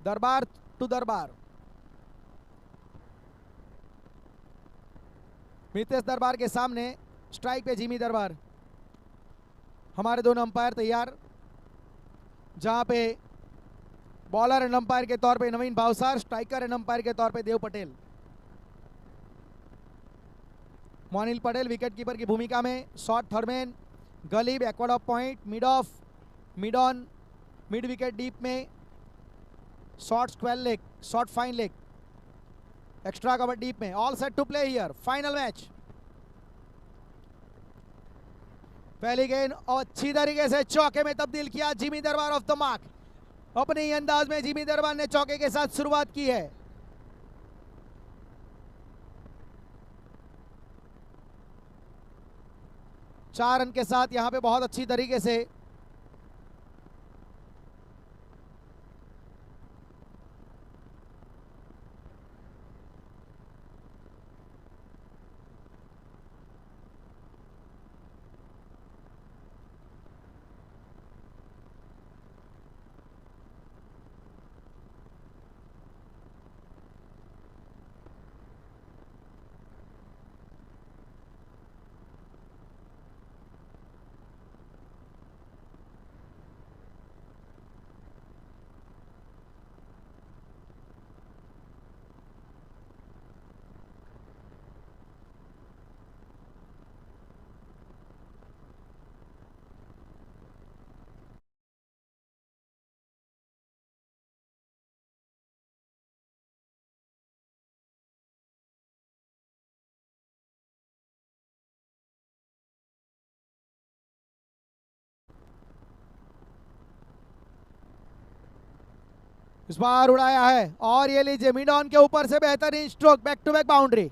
दरबार टू दरबार। मितेश दरबार के सामने स्ट्राइक पे जिमी दरबार। हमारे दोनों अंपायर तैयार, जहां पे बॉलर एंड अंपायर के तौर पे Naveen Bhavsar, striker end umpire के तौर पे देव पटेल। मोनिल पटेल विकेट कीपर की भूमिका में, शॉट थर्डमैन गलीब एक्वाड off point, mid off, mid on, mid wicket deep में, short square leg, short fine leg, extra cover deep में। All set to play here, final match. पहली गेंद अच्छी तरीके से चौके में तब्दील किया जिमी दरबार ऑफ द मार्क। अपने ही अंदाज में जिमी दरबार ने चौके के साथ शुरुआत की है। चार रन के साथ यहां पे बहुत अच्छी तरीके से इस बार उड़ाया है। और ये लीजिए मिड ऑन के ऊपर से बेहतरीन stroke, back to back boundary.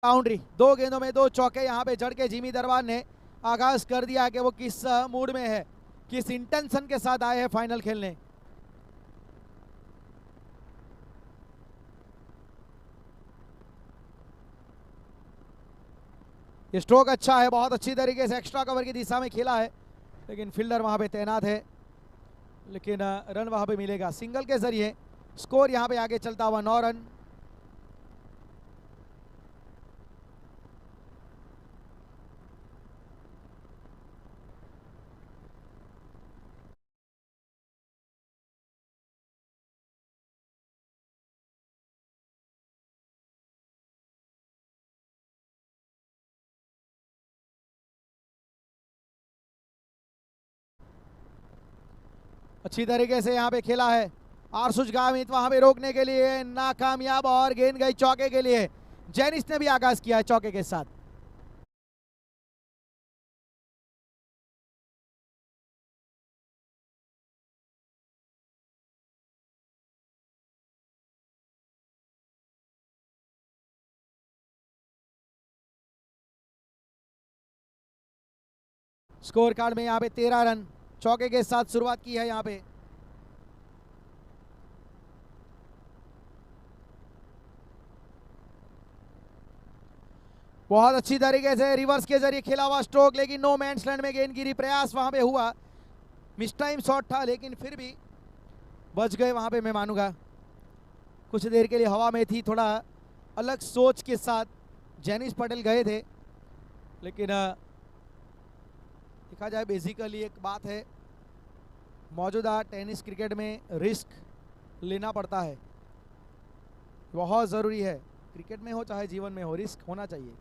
Boundary, दो गेंदों में दो चौके यहां पे जड़ के जिमी दरबार ने आगाज कर दिया कि वो किस मूड में है, किस इंटेंशन के साथ आए हैं फाइनल खेलने। ये स्ट्रोक अच्छा है, बहुत अच्छी तरीके से एक्स्ट्रा कवर की दिशा में खेला है, लेकिन फील्डर वहां पे तैनात है, लेकिन रन वहां पे मिलेगा सिंगल के जरिए। स्कोर यहां पे आगे चलता हुआ 9 रन। अच्छी तरीके से यहाँ पे खेला है आरसुज गामित, वहां पे रोकने के लिए नाकामयाब, और गेंद गई चौके के लिए। जेनिस ने भी आगाज किया है चौके के साथ। स्कोर कार्ड में यहाँ पे 13 रन, चौके के साथ शुरुआत की है यहाँ पे। बहुत अच्छी तरीके से रिवर्स के जरिए खेला हुआ स्ट्रोक, लेकिन नो मैंस लैंड में गेंद गिरी। प्रयास वहां पे हुआ, मिस टाइम शॉट था, लेकिन फिर भी बच गए वहां पे। मैं मानूंगा कुछ देर के लिए हवा में थी, थोड़ा अलग सोच के साथ जेनिस पटेल गए थे, लेकिन देखा जाए बेसिकली एक बात है, मौजूदा टेनिस क्रिकेट में रिस्क लेना पड़ता है, बहुत ज़रूरी है। क्रिकेट में हो चाहे जीवन में हो, रिस्क होना चाहिए।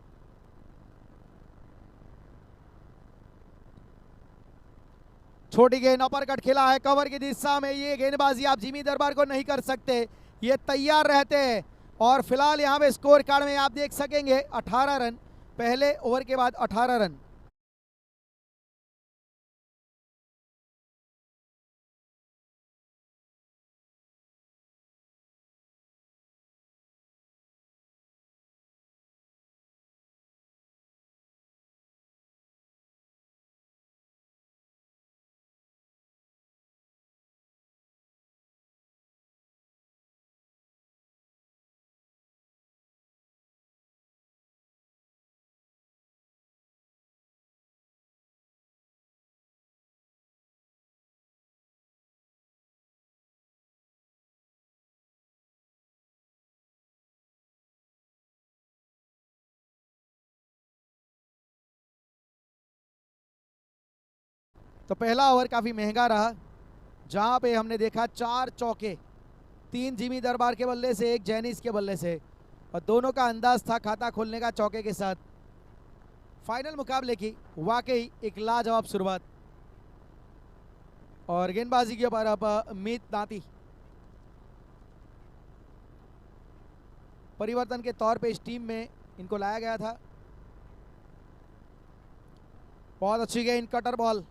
छोटी गेंद अपर कट खेला है कवर की दिशा में। ये गेंदबाजी आप जिमी दरबार को नहीं कर सकते, ये तैयार रहते हैं। और फिलहाल यहाँ पे स्कोर कार्ड में आप देख सकेंगे 18 रन, पहले ओवर के बाद 18 रन। तो पहला ओवर काफ़ी महंगा रहा, जहां पे हमने देखा 4 चौके, 3 जिमी दरबार के बल्ले से, 1 जैनिस के बल्ले से, और दोनों का अंदाज था खाता खोलने का चौके के साथ। फाइनल मुकाबले की वाकई एक लाजवाब शुरुआत। और गेंदबाजी के ऊपर अब मीत दाती परिवर्तन के तौर पे इस टीम में इनको लाया गया था। बहुत अच्छी गेंद, cutter ball,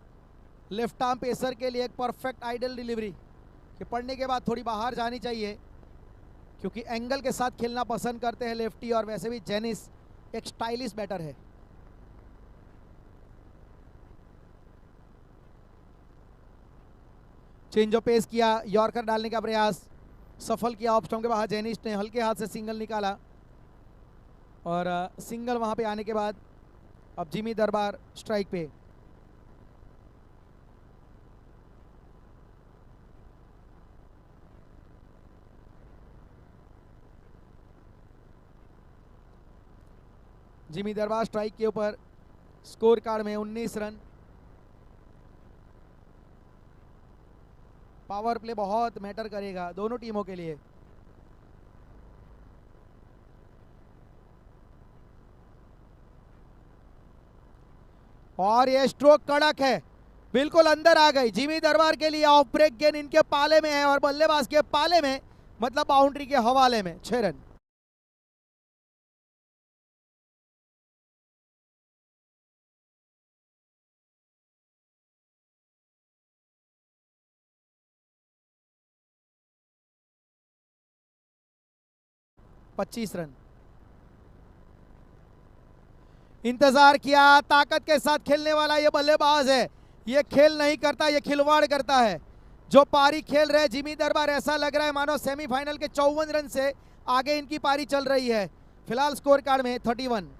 left arm pacer के लिए एक परफेक्ट आइडल डिलीवरी कि पढ़ने के बाद थोड़ी बाहर जानी चाहिए, क्योंकि एंगल के साथ खेलना पसंद करते हैं लेफ्टी, और वैसे भी जेनिस एक स्टाइलिश बैटर है। चेंज ऑफ पेस किया, यॉर्कर डालने का प्रयास सफल किया, ऑफ स्टंप के बाहर जेनिस ने हल्के हाथ से सिंगल निकाला, और सिंगल वहां पे आने के बाद अब जिमी दरबार स्ट्राइक पे। जिमी दरबार स्ट्राइक के ऊपर, स्कोर कार्ड में 19 रन। पावर प्ले बहुत मैटर करेगा दोनों टीमों के लिए। और ये स्ट्रोक कड़क है, बिल्कुल अंदर आ गई। जिमी दरबार के लिए ऑफ ब्रेक गेंद इनके पाले में है, और बल्लेबाज के पाले में, मतलब बाउंड्री के हवाले में। 6 रन। पच्चीस रन। इंतजार किया, ताकत के साथ खेलने वाला ये बल्लेबाज है, ये खेल नहीं करता, ये खिलवाड़ करता है। जो पारी खेल रहे जिमी दरबार, ऐसा लग रहा है मानो सेमीफाइनल के 54 रन से आगे इनकी पारी चल रही है। फिलहाल स्कोर कार्ड में 31।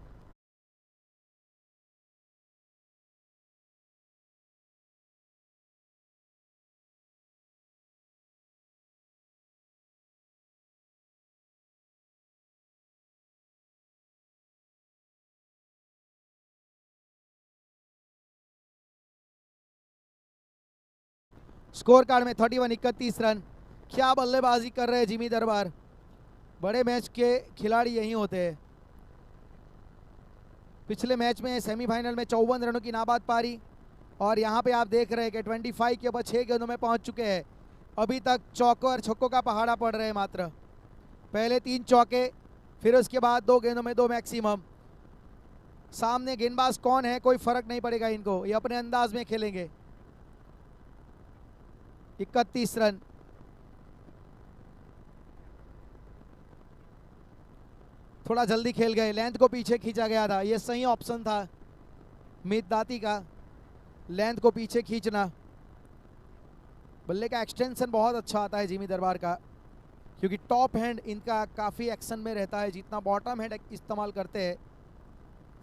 स्कोर कार्ड में 31, 31 रन। क्या बल्लेबाजी कर रहे हैं जिमी दरबार, बड़े मैच के खिलाड़ी यही होते हैं। पिछले मैच में सेमीफाइनल में 54 रनों की नाबाद पारी, और यहाँ पे आप देख रहे हैं कि 25 के ऊपर 6 गेंदों में पहुँच चुके हैं। अभी तक चौकों और छक्कों का पहाड़ा पड़ रहे हैं मात्र। पहले 3 चौके, फिर उसके बाद 2 गेंदों में 2 मैक्सिमम। सामने गेंदबाज कौन है कोई फर्क नहीं पड़ेगा इनको, ये अपने अंदाज में खेलेंगे। 31 रन। थोड़ा जल्दी खेल गए, लेंथ को पीछे खींचा गया था, ये सही ऑप्शन था मीत दाती का, लेंथ को पीछे खींचना। बल्ले का एक्सटेंशन बहुत अच्छा आता है जिमी दरबार का, क्योंकि टॉप हैंड इनका काफ़ी एक्शन में रहता है, जितना बॉटम हैंड इस्तेमाल करते हैं।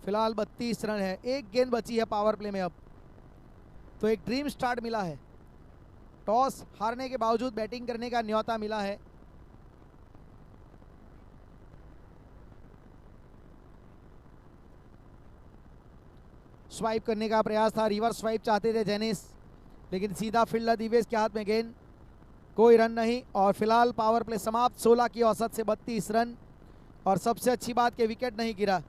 फिलहाल 32 रन है, 1 गेंद बची है पावर प्ले में अब, तो एक ड्रीम स्टार्ट मिला है। टॉस हारने के बावजूद बैटिंग करने का न्योता मिला है। स्वाइप करने का प्रयास था, रिवर्स स्वाइप चाहते थे जेनिस, लेकिन सीधा फील्डर दिवेश के हाथ में गेंद, कोई रन नहीं। और फिलहाल पावर प्ले समाप्त, 16 की औसत से 32 रन। और सबसे अच्छी बात कि विकेट नहीं गिरा।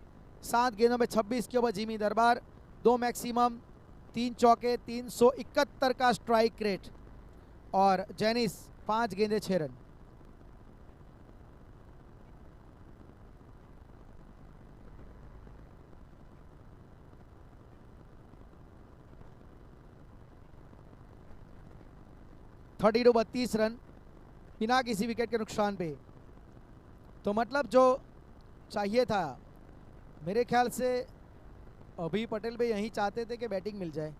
7 गेंदों में 26 के ओवर जिमी दरबार, 2 मैक्सिमम, 3 चौके, 371 का स्ट्राइक रेट, और जेनिस 5 गेंदे 6 रन। थर्टी टू 32 रन बिना किसी विकेट के नुकसान पे। तो मतलब जो चाहिए था, मेरे ख्याल से अभी पटेल भाई यही चाहते थे कि बैटिंग मिल जाए।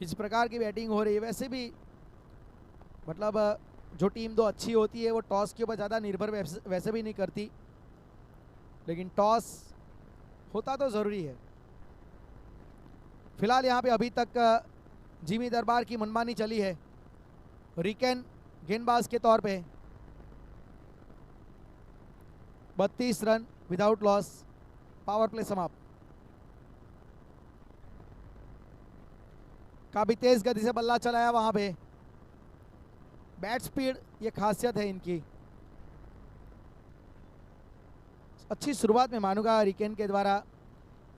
इस प्रकार की बैटिंग हो रही है। वैसे भी मतलब जो टीम 2 अच्छी होती है वो टॉस के ऊपर ज़्यादा निर्भर वैसे भी नहीं करती, लेकिन टॉस होता तो ज़रूरी है। फिलहाल यहाँ पे अभी तक जिमी दरबार की मनमानी चली है। रिकेन गेंदबाज के तौर पे 32 run without loss, power play समाप्त। काफी तेज गति से बल्ला चलाया वहां पे। बैट स्पीड ये खासियत है इनकी। अच्छी शुरुआत में मानूंगा रिकेन के द्वारा।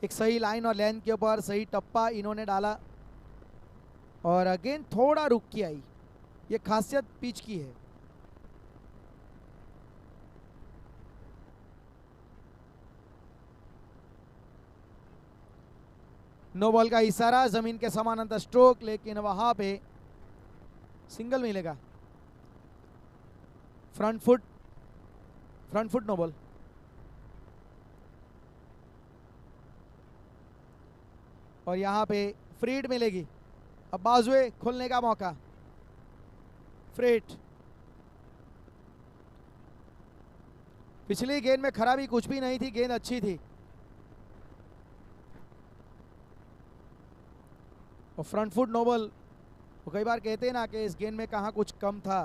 एक सही लाइन और लेंथ के ऊपर सही टप्पा इन्होंने डाला और गेंद थोड़ा रुक के आई। ये खासियत पिच की है। नो बॉल का इशारा, जमीन के समानांतर स्ट्रोक, लेकिन वहां पे सिंगल मिलेगा। Front foot no ball. और यहां पे फ्रीड मिलेगी। अब बाजुए खुलने का मौका। फ्रेट पिछली गेंद में खराबी कुछ भी नहीं थी, गेंद अच्छी थी। और फ्रंट फुट नो बॉल, वो कई बार कहते हैं ना कि इस गेंद में कहां कुछ कम था।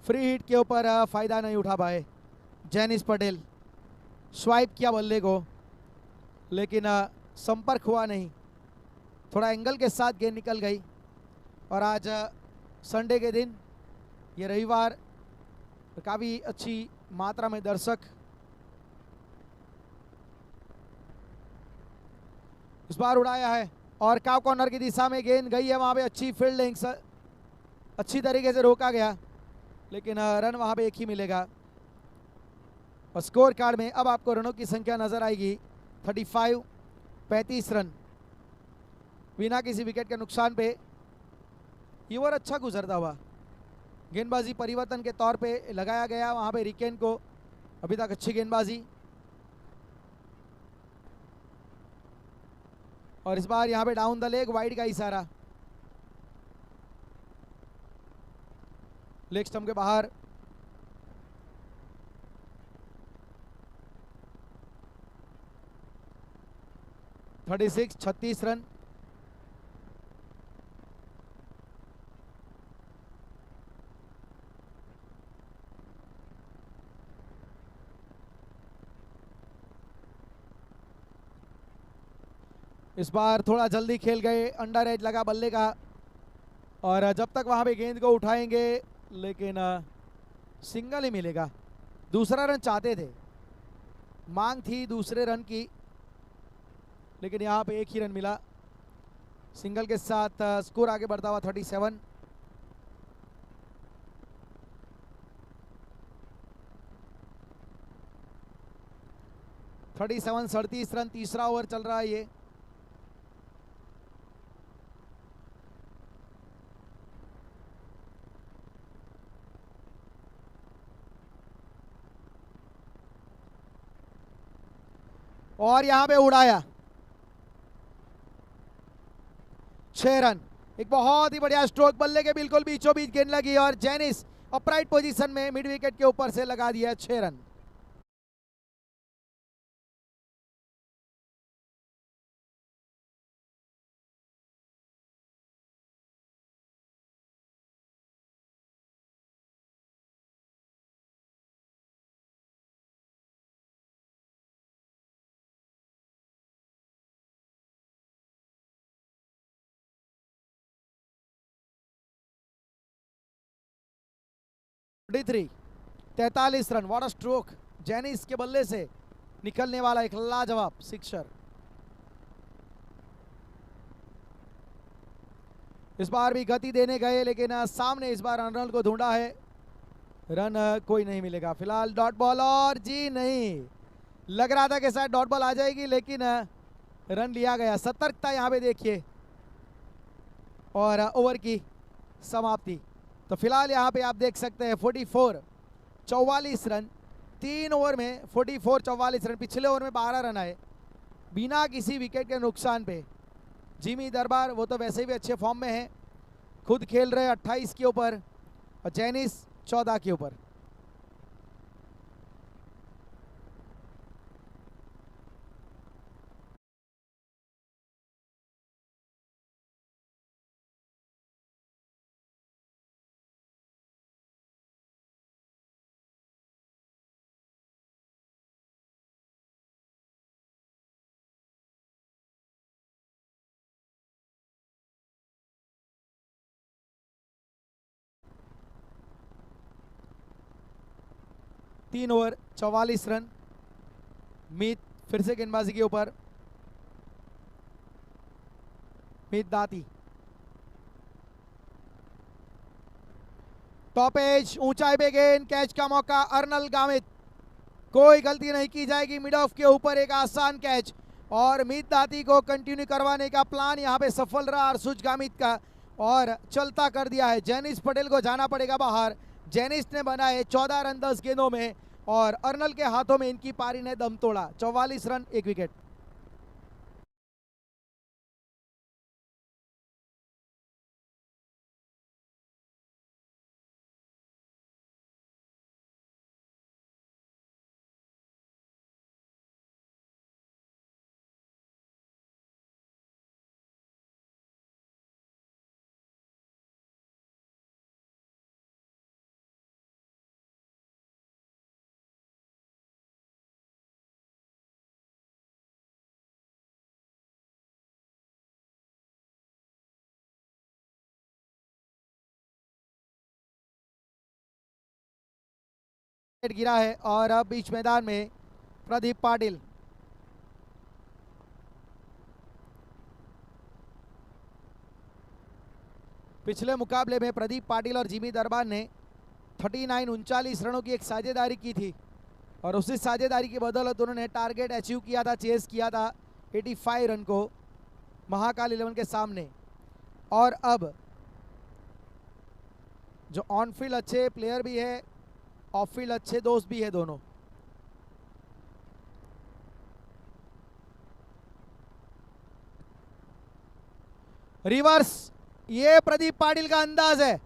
फ्री हिट के ऊपर फायदा नहीं उठा पाए जेनिस पटेल। स्वाइप किया बल्ले को, लेकिन संपर्क हुआ नहीं। थोड़ा एंगल के साथ गेंद निकल गई। और आज संडे के दिन, ये रविवार, काफ़ी अच्छी मात्रा में दर्शक इस बार उड़ाया है। और काव कॉर्नर की दिशा में गेंद गई है। वहां पे अच्छी फील्डिंग, अच्छी तरीके से रोका गया, लेकिन रन वहां पे एक ही मिलेगा। और स्कोर कार्ड में अब आपको रनों की संख्या नजर आएगी 35, 35 रन बिना किसी विकेट के नुकसान पे। ये ओवर अच्छा गुजरता हुआ। गेंदबाजी परिवर्तन के तौर पे लगाया गया वहां पे रिकेन को। अभी तक अच्छी गेंदबाजी। और इस बार यहां पे डाउन द लेग, वाइड का इशारा। लेग स्टंप के बाहर। Thirty 36 run. इस बार थोड़ा जल्दी खेल गए, अंडर एज लगा बल्ले का। और जब तक वहां पे गेंद को उठाएंगे, लेकिन सिंगल ही मिलेगा। दूसरा रन चाहते थे, मांग थी दूसरे रन की, लेकिन यहाँ पे एक ही रन मिला। सिंगल के साथ स्कोर आगे बढ़ता हुआ 37। थर्टी 37 रन, तीसरा ओवर चल रहा है ये। और यहां पे उड़ाया 6 रन। एक बहुत ही बढ़िया स्ट्रोक, बल्ले के बिल्कुल बीचों बीच गेंद लगी और जेनिस अपराइट पोजीशन में मिड विकेट के ऊपर से लगा दिया 6 run. Three 43 run. What a stroke, Jenis के बल्ले से निकलने वाला एक लाजवाब सिक्सर। इस बार भी गति देने गए, लेकिन सामने इस बार अर्नल्ड को ढूंढा है। रन कोई नहीं मिलेगा फिलहाल। डॉट बॉल, और जी नहीं, लग रहा था कि शायद डॉट बॉल आ जाएगी, लेकिन रन लिया गया। सतर्कता यहाँ पे देखिए, और ओवर की समाप्ति। तो फिलहाल यहाँ पे आप देख सकते हैं 44 रन 3 ओवर में। 44 रन। पिछले ओवर में 12 रन आए बिना किसी विकेट के नुकसान पे। जिमी दरबार, वो तो वैसे भी अच्छे फॉर्म में है, खुद खेल रहे 28 के ऊपर, और जेनिस 14 के ऊपर। 3 ओवर 44 रन। मीत फिर से गेंदबाजी के ऊपर। मीत दाती टॉप एज, ऊंचाई पे गेंद, कैच का मौका अर्नल गामित। कोई गलती नहीं की जाएगी, मिड ऑफ के ऊपर एक आसान कैच और मीत दाती को कंटिन्यू करवाने का प्लान यहां पे सफल रहा अर्शुज गामित का और चलता कर दिया है। जेनिस पटेल को जाना पड़ेगा बाहर। जेनिस ने बनाए 14 रन 10 गेंदों में और अर्नल के हाथों में इनकी पारी ने दम तोड़ा। 44 रन 1 विकेट। गिरा है और अब बीच मैदान में प्रदीप पाटिल। पिछले मुकाबले में प्रदीप पाटिल और जिमी दरबार ने 39 रनों की एक साझेदारी की थी और उसी साझेदारी की बदौलत उन्होंने टारगेट अचीव किया था, चेस किया था 85 रन को महाकाल 11 के सामने। और अब जो ऑन फील्ड अच्छे प्लेयर भी है, ऑफ फील्ड अच्छे दोस्त भी है दोनों। रिवर्स, ये प्रदीप पाटिल का अंदाज है,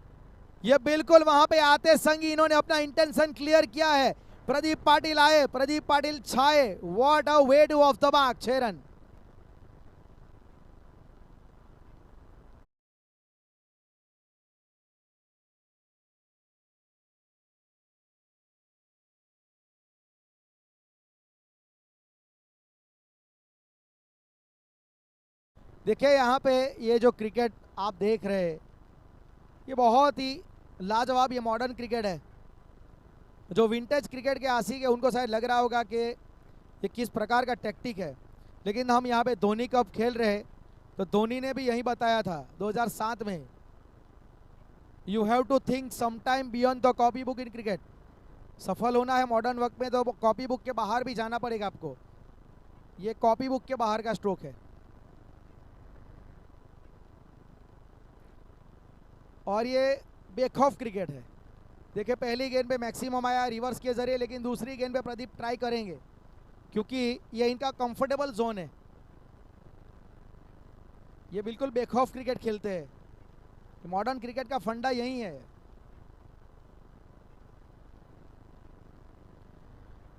ये बिल्कुल वहां पे आते संग ही इन्होंने अपना इंटेंशन क्लियर किया है। प्रदीप पाटिल आए, प्रदीप पाटिल छाए। What a way two of the mark. 6 run. देखिए यहाँ पे ये जो क्रिकेट आप देख रहे हैं, ये बहुत ही लाजवाब, ये मॉडर्न क्रिकेट है। जो विंटेज क्रिकेट के आशिक है उनको शायद लग रहा होगा कि ये किस प्रकार का टैक्टिक है, लेकिन हम यहाँ पे धोनी कप खेल रहे हैं तो धोनी ने भी यही बताया था 2007 में, you have to think sometime beyond the copy book in cricket. सफल होना है मॉडर्न वक्त में तो कॉपी बुक के बाहर भी जाना पड़ेगा आपको। ये कॉपी बुक के बाहर का स्ट्रोक है और ये बेखौफ क्रिकेट है। देखिए पहली गेंद पे मैक्सिमम आया रिवर्स के जरिए, लेकिन दूसरी गेंद पे प्रदीप ट्राई करेंगे क्योंकि ये इनका कंफर्टेबल जोन है। ये बिल्कुल बेखौफ क्रिकेट खेलते हैं। मॉडर्न क्रिकेट का फंडा यही है।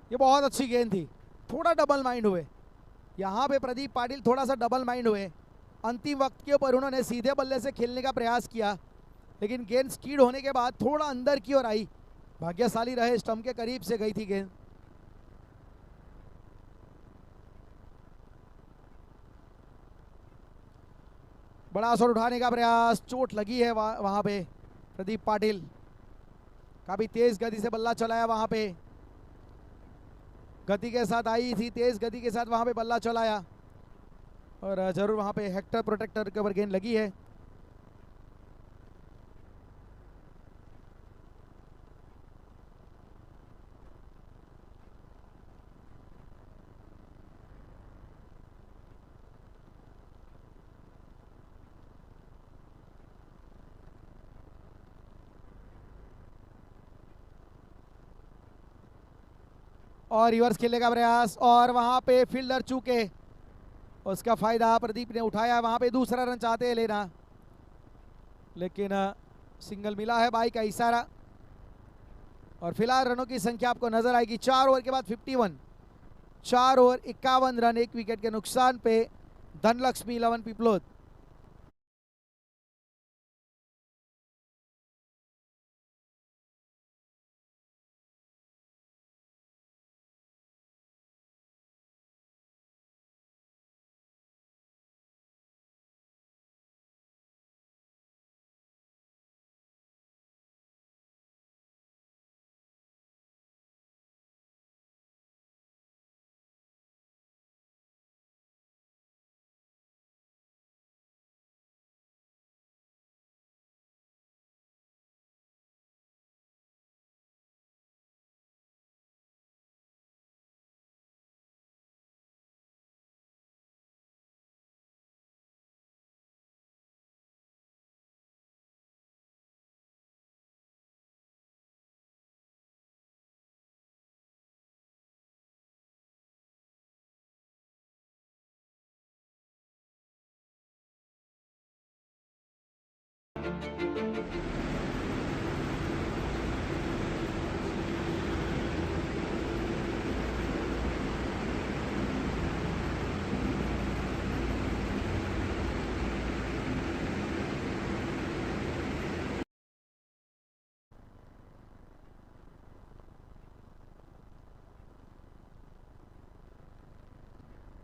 ये बहुत अच्छी गेंद थी, थोड़ा डबल माइंड हुए यहाँ पे प्रदीप पाटिल, थोड़ा सा डबल माइंड हुए। अंतिम वक्त के ऊपर उन्होंने सीधे बल्ले से खेलने का प्रयास किया, लेकिन गेंद स्कीड होने के बाद थोड़ा अंदर की ओर आई। भाग्यशाली रहे, स्टंप के करीब से गई थी गेंद। बड़ा शॉट उठाने का प्रयास, चोट लगी है वहां पे। प्रदीप पाटिल काफी तेज गति से बल्ला चलाया वहां पे, गति के साथ आई थी, तेज गति के साथ वहां पे बल्ला चलाया और जरूर वहां पे हेक्टर प्रोटेक्टर के ऊपर गेंद लगी है। और रिवर्स खेलने का प्रयास और वहां पे फील्डर चूके, उसका फायदा प्रदीप ने उठाया। वहां पे दूसरा रन चाहते हैं लेना, लेकिन सिंगल मिला है, बाई का इशारा। और फिलहाल रनों की संख्या आपको नजर आएगी 4 ओवर के बाद 51। 4 ओवर 51 रन 1 विकेट के नुकसान पे धनलक्ष्मी 11 पिपलोद।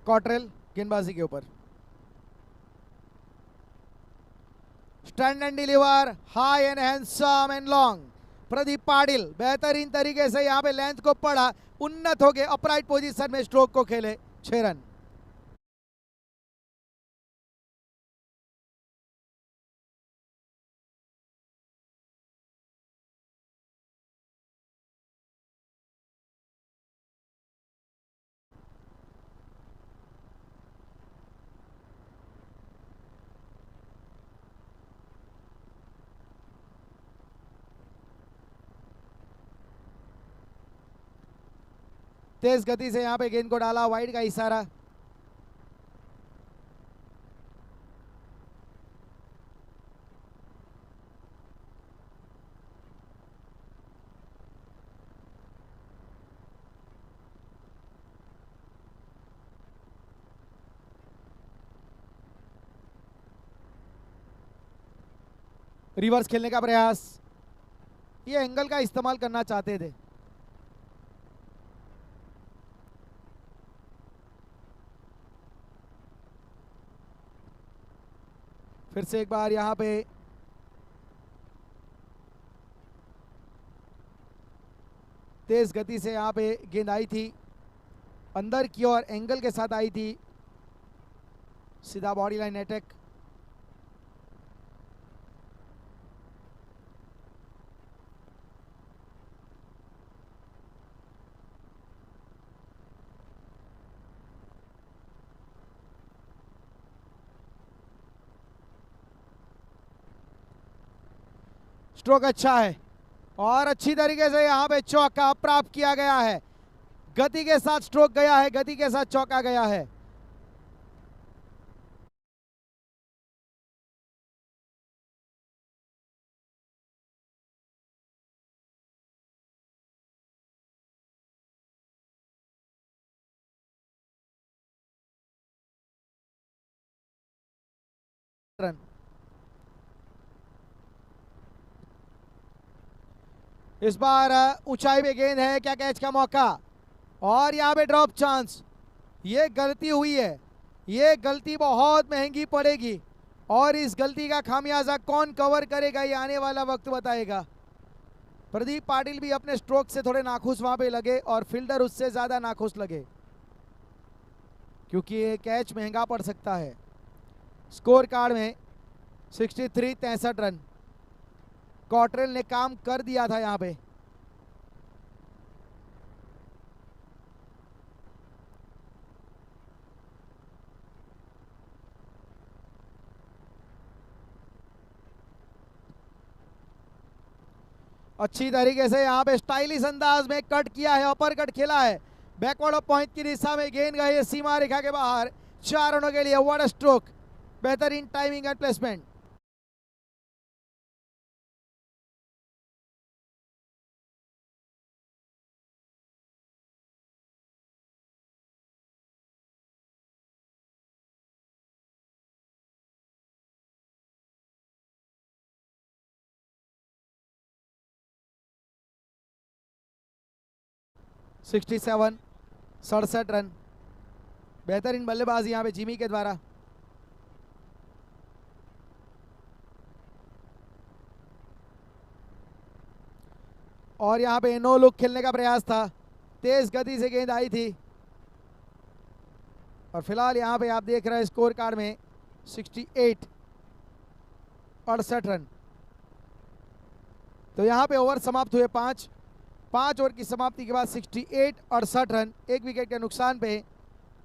कॉटरेल गेंदबाजी के ऊपर, stand and deliver, high and handsome and long. Pradeep Patil बेहतरीन तरीके से यहां पे लेंथ को पढ़ा, उन्नत हो गए, अपराइट पोजीशन में स्ट्रोक को खेले, 6 रन। तेज गति से यहां पे गेंद को डाला, वाइड का इशारा। रिवर्स खेलने का प्रयास, ये एंगल का इस्तेमाल करना चाहते थे। फिर से एक बार यहां पे तेज गति से यहां पे गेंद आई थी, अंदर की ओर एंगल के साथ आई थी, सीधा बॉडी लाइन अटैक। स्ट्रोक अच्छा है और अच्छी तरीके से यहां पे चौका प्राप्त किया गया है। गति के साथ स्ट्रोक गया है, गति के साथ चौका गया है। रन, इस बार ऊंचाई पे गेंद है, क्या कैच का मौका, और यहां पे ड्रॉप चांस। ये गलती हुई है, ये गलती बहुत महंगी पड़ेगी, और इस गलती का खामियाजा कौन कवर करेगा ये आने वाला वक्त बताएगा। प्रदीप पाटिल भी अपने स्ट्रोक से थोड़े नाखुश वहां पे लगे और फील्डर उससे ज्यादा नाखुश लगे, क्योंकि ये कैच महंगा पड़ सकता है। स्कोर कार्ड में 63 रन, कॉटरेल ने काम कर दिया था यहां पे। अच्छी तरीके से यहाँ पे स्टाइलिश अंदाज में कट किया है, अपर कट खेला है, बैकवर्ड ऑफ पॉइंट की दिशा में गेंद गई सीमा रेखा के बाहर, 4 रनों के लिए। व्हाट अ स्ट्रोक, बेहतरीन timing and placement. Sixty 67 run, बेहतरीन बल्लेबाजी यहाँ पे जिमी के द्वारा। और यहाँ पे नो लुक खेलने का प्रयास था, तेज गति से गेंद आई थी, और फिलहाल यहाँ पे आप देख रहे हैं स्कोर कार्ड में 68 68 रन। तो यहाँ पे ओवर समाप्त हुए 5 ओवर की समाप्ति के बाद 68 68 रन, एक विकेट के नुकसान पे।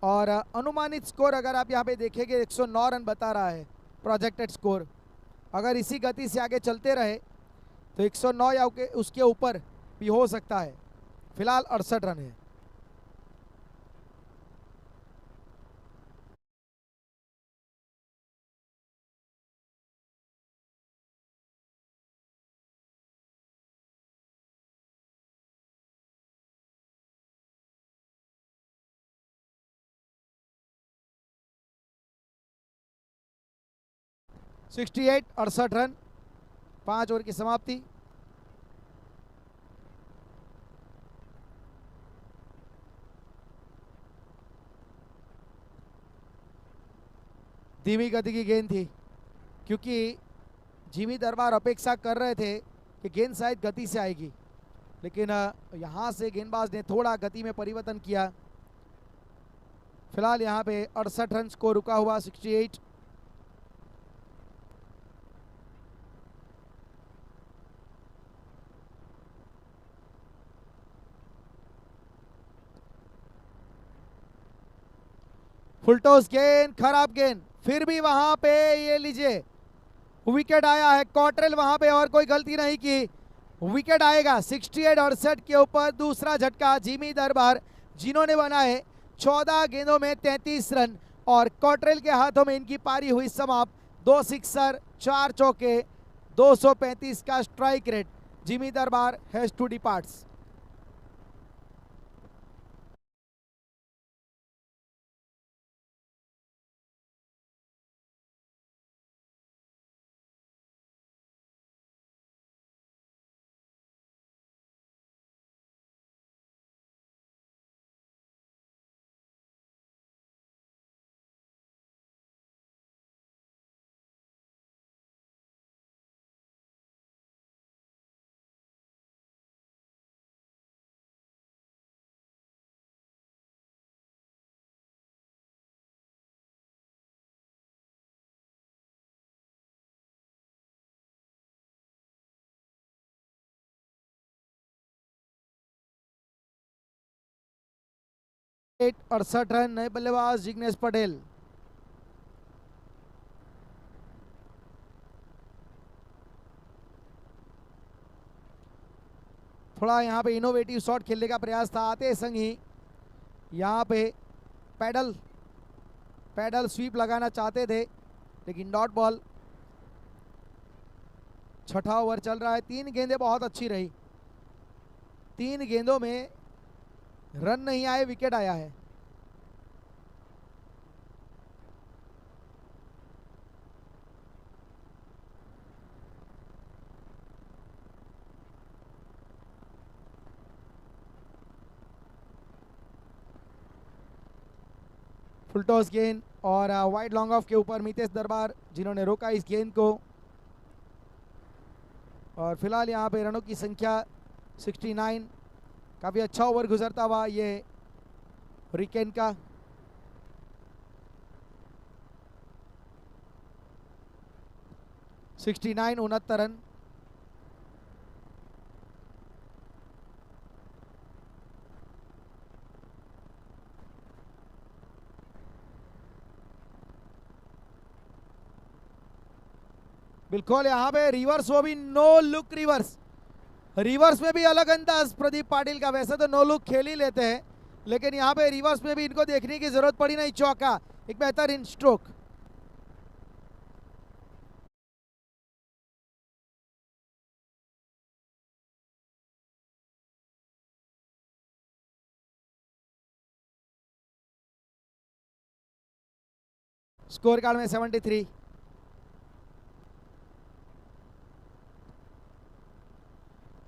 और अनुमानित स्कोर अगर आप यहाँ पे देखेंगे 109 रन बता रहा है प्रोजेक्टेड स्कोर। अगर इसी गति से आगे चलते रहे तो 109 या उसके ऊपर भी हो सकता है। फिलहाल 68 रन है। 68 68 रन, 5 ओवर की समाप्ति। धीमी गति की गेंद थी, क्योंकि जिमी दरबार अपेक्षा कर रहे थे कि गेंद शायद गति से आएगी, लेकिन यहां से गेंदबाज ने थोड़ा गति में परिवर्तन किया। फिलहाल यहां पे 68 रन को रुका हुआ 68। फुलटॉस गेंद, खराब गेंद, फिर भी वहां पे ये लीजिए विकेट आया है। कॉटरेल वहां पे और कोई गलती नहीं की, विकेट आएगा। 68 68 के ऊपर दूसरा झटका जिमी दरबार, जिन्होंने बनाए 14 गेंदों में 33 रन, और कॉटरेल के हाथों में इनकी पारी हुई समाप्त। 2 सिक्सर, 4 चौके, 235 का strike rate. Jimmy Darbar has to departs. At 68 run, नए बल्लेबाज जिग्नेश पटेल। थोड़ा यहाँ पे इनोवेटिव शॉट खेलने का प्रयास था, आते संग ही यहाँ पे पैडल स्वीप लगाना चाहते थे, लेकिन डॉट बॉल। छठा ओवर चल रहा है, 3 गेंदें बहुत अच्छी रही, 3 गेंदों में रन नहीं आए, विकेट आया है। फुलटॉस गेंद और वाइड लॉन्ग ऑफ के ऊपर मितेश दरबार, जिन्होंने रोका इस गेंद को। और फिलहाल यहाँ पे रनों की संख्या 69। काफ़ी अच्छा ओवर गुजरता हुआ ये रिकेन का। Sixty 69 run. बिल्कुल यहाँ पे रिवर्स, वो भी नो लुक रिवर्स। रिवर्स में भी अलग अंदाज प्रदीप पाटिल का। वैसे तो नो लुक खेल ही लेते हैं, लेकिन यहाँ पे रिवर्स में भी इनको देखने की जरूरत पड़ी नहीं। चौका, एक बेहतरीन स्ट्रोक। स्कोर कार्ड में 73।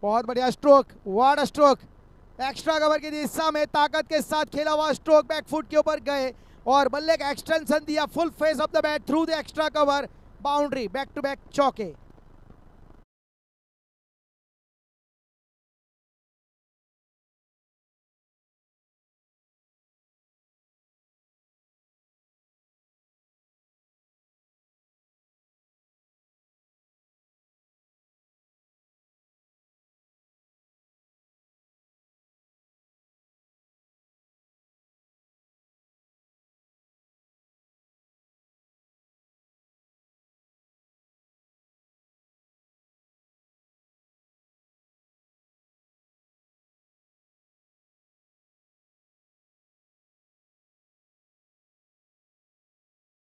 बहुत बढ़िया stroke, what a stroke. Extra cover की दिशा में ताकत के साथ खेला हुआ स्ट्रोक, बैकफुट के ऊपर गए और बल्ले का एक्सटेंशन दिया, full face of the bat through the extra cover, boundary, back to back चौके।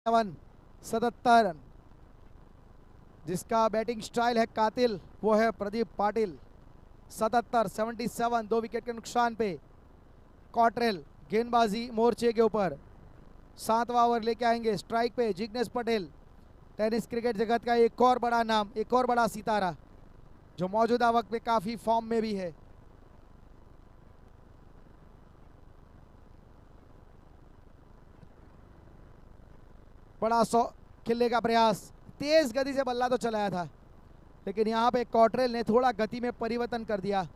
One 77 run. जिसका बैटिंग स्टाइल है कातिल, वो है प्रदीप पाटिल। 77 2 विकेट के नुकसान पे कॉटरेल गेंदबाजी मोर्चे के ऊपर। 7वां ओवर लेके आएंगे स्ट्राइक पे जिग्नेश पटेल। टेनिस क्रिकेट जगत का एक और बड़ा नाम, एक और बड़ा सितारा जो मौजूदा वक्त में काफी फॉर्म में भी है। बड़ा सौ खेलने का प्रयास, तेज गति से बल्ला तो चलाया था, लेकिन यहाँ पे कॉटरेल ने थोड़ा गति में परिवर्तन कर दिया।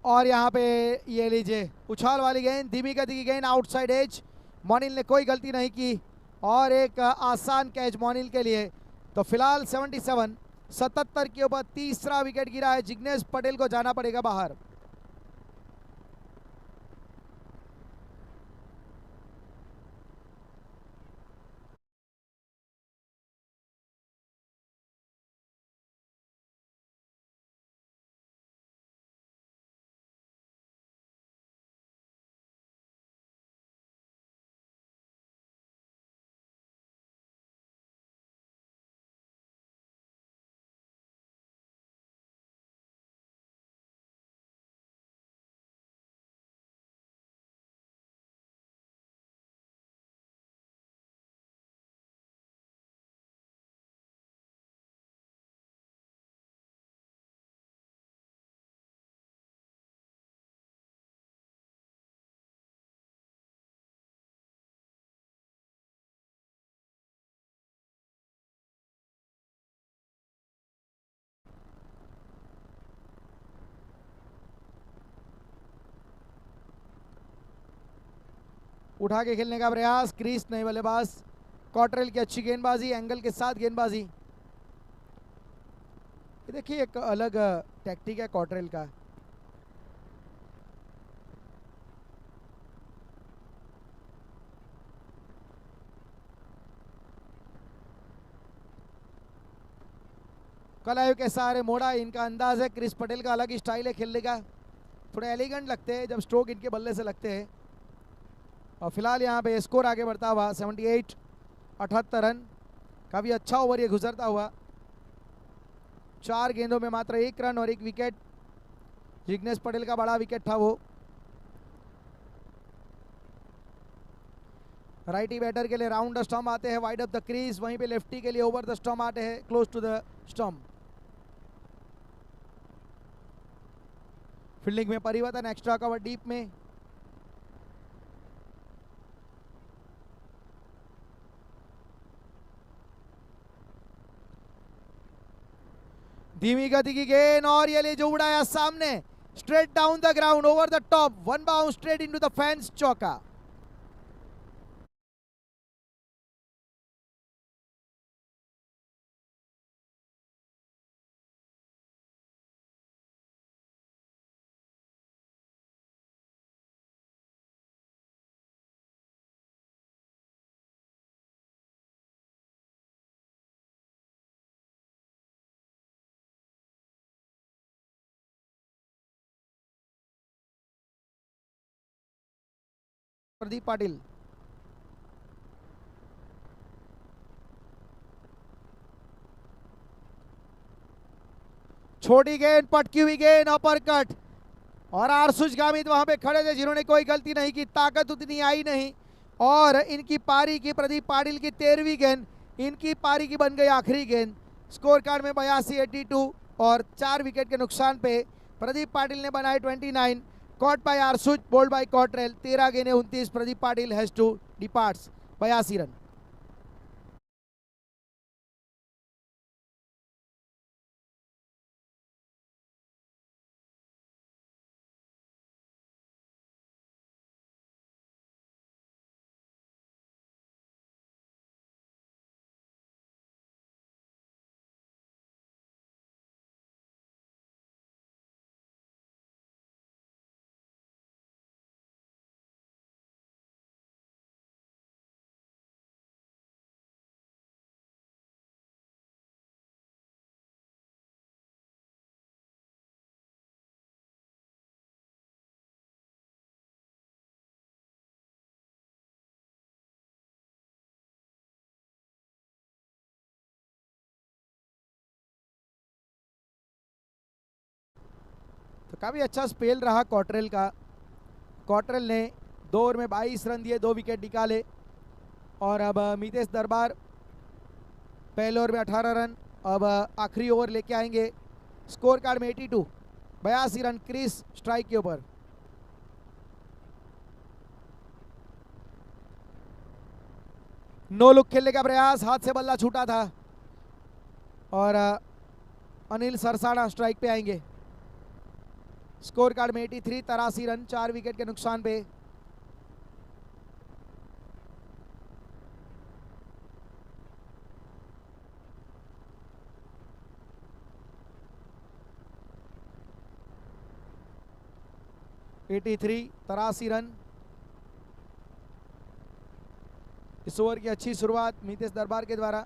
और यहाँ पे ये लीजिए उछाल वाली गेंद, धीमी गति की गेंद, आउटसाइड एज। मोनिल ने कोई गलती नहीं की और एक आसान कैच मोनिल के लिए। तो फिलहाल 77 के ऊपर तीसरा विकेट गिरा है। जिग्नेश पटेल को जाना पड़ेगा बाहर। उठा के खेलने का प्रयास, क्रीज नहीं बल्लेबाज। कॉटरेल की अच्छी गेंदबाजी, एंगल के साथ गेंदबाजी। ये देखिए एक अलग टैक्टिक है कॉटरेल का। कलायु के सहारे मोड़ा, इनका अंदाज है। क्रिस पटेल का अलग स्टाइल है खेलने का, थोड़े एलिगेंट लगते हैं जब स्ट्रोक इनके बल्ले से लगते हैं। और फिलहाल यहाँ पे स्कोर आगे बढ़ता हुआ 78, 78 रन। काफ़ी अच्छा ओवर ये गुजरता हुआ। 4 गेंदों में मात्र 1 रन और 1 विकेट। जिग्नेश पटेल का बड़ा विकेट था वो। राइटी बैटर के लिए राउंड द स्टंप आते हैं, वाइड ऑफ द क्रीज। वहीं पे लेफ्टी के लिए ओवर द स्टंप आते हैं, close to the stump. Fielding में परिवर्तन, एक्स्ट्रा कवर डीप में। धीमी गति की गेंद और ये ले जो उड़ाया सामने, straight down the ground, over the top, one bounce straight into the fans, चौका। प्रदीप पाटिल। छोटी गेंद, पटकी हुई गेंद, अपर कट। और आरसुज गामित वहां पे खड़े थे जिन्होंने कोई गलती नहीं की, ताकत उतनी आई नहीं। और इनकी पारी की, प्रदीप पाटिल की 13वीं गेंद, इनकी पारी की बन गई आखिरी गेंद। स्कोर कार्ड में 82, 82 और 4 विकेट के नुकसान पे प्रदीप पाटिल ने बनाए 29। Caught by Arsuj, bowled by Cottrell. 13 गेंदें 29। Pradeep Patil has to departs, 82 run. काफ़ी अच्छा स्पेल रहा कॉटरेल का। कॉटरेल ने 2 ओवर में 22 रन दिए, 2 विकेट निकाले। और अब मितेश दरबार पहले ओवर में 18 रन, अब आखिरी ओवर लेके आएंगे। स्कोर कार्ड में 82, 82 रन क्रिस स्ट्राइक के ऊपर। नो लुक खेलने का प्रयास, हाथ से बल्ला छूटा था और अनिल सरसाड़ा स्ट्राइक पे आएंगे। स्कोर कार्ड में 83, 83 रन, 4 विकेट के नुकसान पे। Eighty 83 run. इस ओवर की अच्छी शुरुआत मितेश दरबार के द्वारा।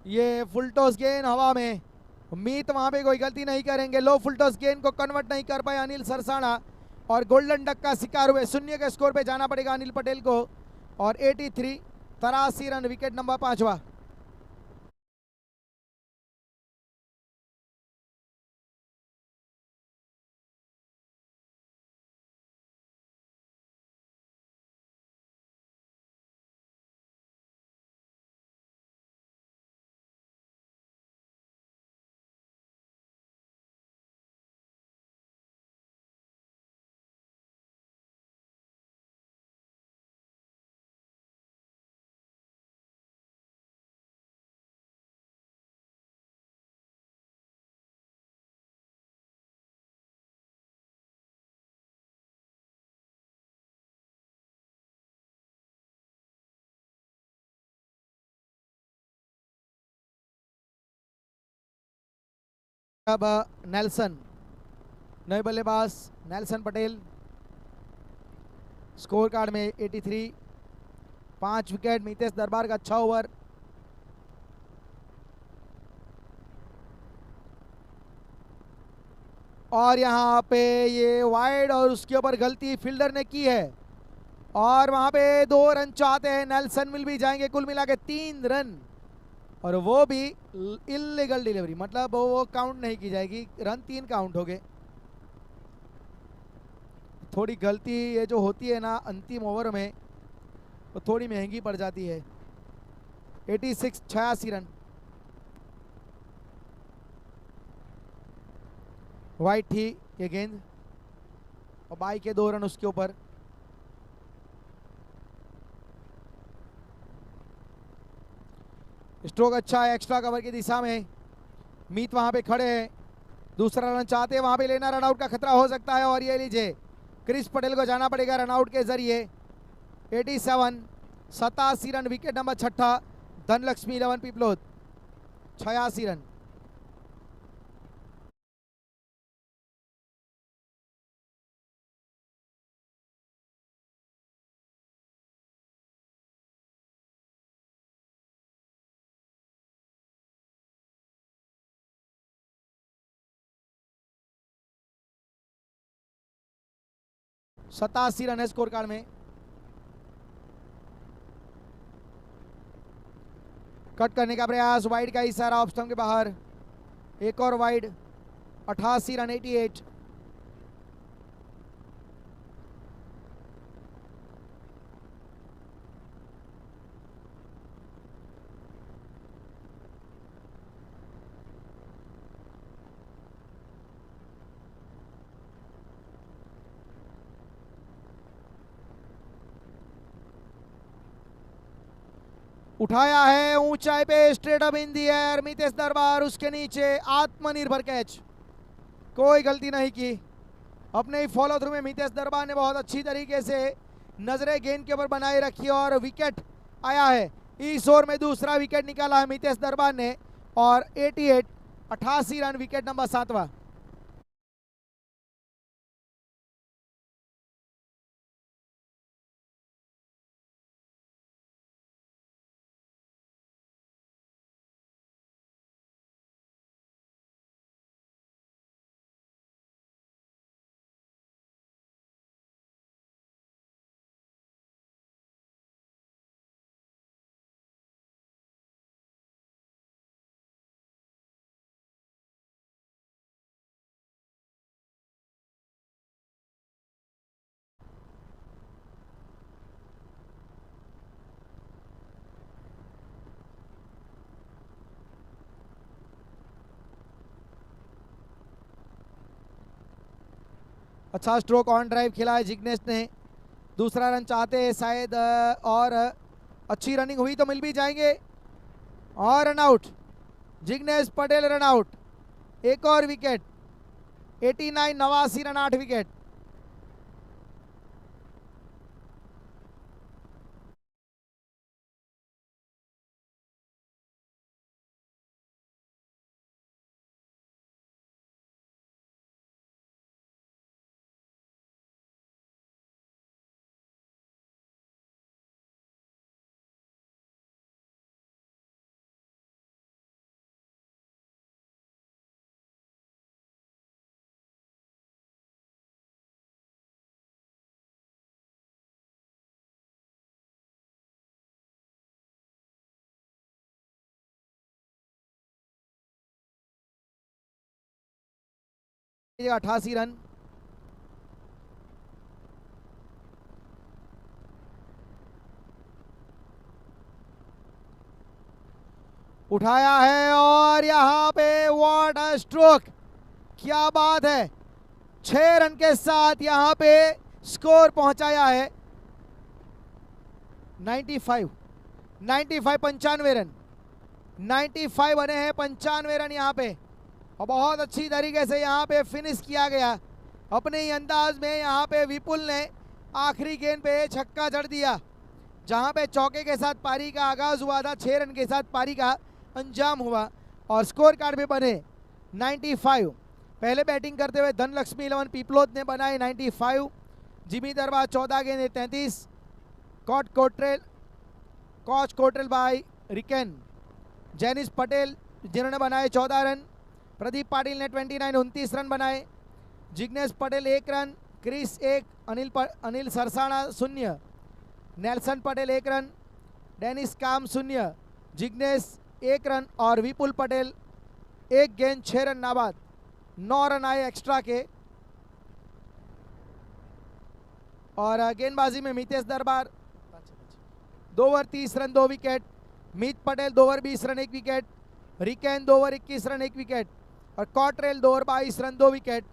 ये फुल टॉस गेंद हवा में, मीत वहां पे कोई गलती नहीं करेंगे। लो फुल टॉस गेंद को कन्वर्ट नहीं कर पाए अनिल सरसाड़ा और गोल्डन डक का शिकार हुए। शून्य के स्कोर पे जाना पड़ेगा अनिल पटेल को। और 83, 83 रन, विकेट नंबर 5वां। अब नेल्सन, नए बल्लेबाज नेल्सन पटेल। स्कोर कार्ड में 83, 5 विकेट। मितेश दरबार का अच्छा ओवर। और यहाँ पे ये वाइड और उसके ऊपर गलती फील्डर ने की है और वहाँ पे 2 रन चाहते हैं। नेल्सन मिल भी जाएंगे, कुल मिला के 3 रन और वो भी इलीगल डिलीवरी, मतलब वो काउंट नहीं की जाएगी। रन 3 काउंट हो गए। थोड़ी गलती ये जो होती है ना अंतिम ओवर में, वो थोड़ी महंगी पड़ जाती है। 86, 86 रन। वाइट थी ये गेंद और बाई के 2 रन उसके ऊपर। स्ट्रोक अच्छा है एक्स्ट्रा कवर की दिशा में। मीत वहां पे खड़े हैं, दूसरा रन चाहते हैं, वहां पे लेना, रनआउट का खतरा हो सकता है। और ये लीजिए क्रिस पटेल को जाना पड़ेगा रनआउट के जरिए। 87, 87 run, wicket number 6, Dhanlaxmi 11 Piplod 86 run. सतासी रन है स्कोर कार्ड में। कट करने का प्रयास, वाइड का इशारा, ऑफ स्टंप के बाहर। एक और वाइड। 88 रन, 88। उठाया है ऊंचाई पे, straight up in the air. Mitesh दरबार उसके नीचे, आत्मनिर्भर कैच, कोई गलती नहीं की। अपने ही फॉलो थ्रू में मितेश दरबार ने बहुत अच्छी तरीके से नजरें गेंद के ऊपर बनाए रखी और विकेट आया है। इस ओवर में दूसरा विकेट निकाला है मितेश दरबार ने और 88, 88 रन, विकेट नंबर 7वां। अच्छा स्ट्रोक ऑन ड्राइव खेला है जिग्नेश ने, दूसरा रन चाहते हैं शायद, और अच्छी रनिंग हुई तो मिल भी जाएंगे। और run out, Jignesh Patel run out. एक और विकेट, 89 89 रन 8 विकेट। ये 88 रन। उठाया है और यहाँ पे व्हाट अ स्ट्रोक, क्या बात है। 6 रन के साथ यहाँ पे स्कोर पहुंचाया है 95 95 रन, 95 बने हैं, 95 रन यहाँ पे। और बहुत अच्छी तरीके से यहाँ पे फिनिश किया गया अपने ही अंदाज में। यहाँ पे विपुल ने आखिरी गेंद पे छक्का जड़ दिया, जहाँ पे चौके के साथ पारी का आगाज हुआ था, 6 रन के साथ पारी का अंजाम हुआ और स्कोर कार्ड भी बने 95। पहले बैटिंग करते हुए धनलक्ष्मी 11 पीपलोद ने बनाए 95, जिमी दरबार 14 गेंदे 33, कॉच कोटरेल बाय रिकेन, जेनिस पटेल जिन्होंने बनाए 14 रन, प्रदीप पाटिल ने 29 रन बनाए, Jignesh Patel 1 run, Chris 1, Anil Sarsana 0, Nelson Patel 1 run, Dennis Kam 0, Jignesh 1 run और विपुल पटेल 1 गेंद 6 रन नाबाद। 9 रन आए एक्स्ट्रा के। और गेंदबाजी में Mitesh Darbar 2 over 30 run 2 wicket, Meet Patel 2 over 20 run 1 wicket, Riken 2 over 21 run 1 wicket और कॉटरेल 2 ओवर 22 रन 2 विकेट।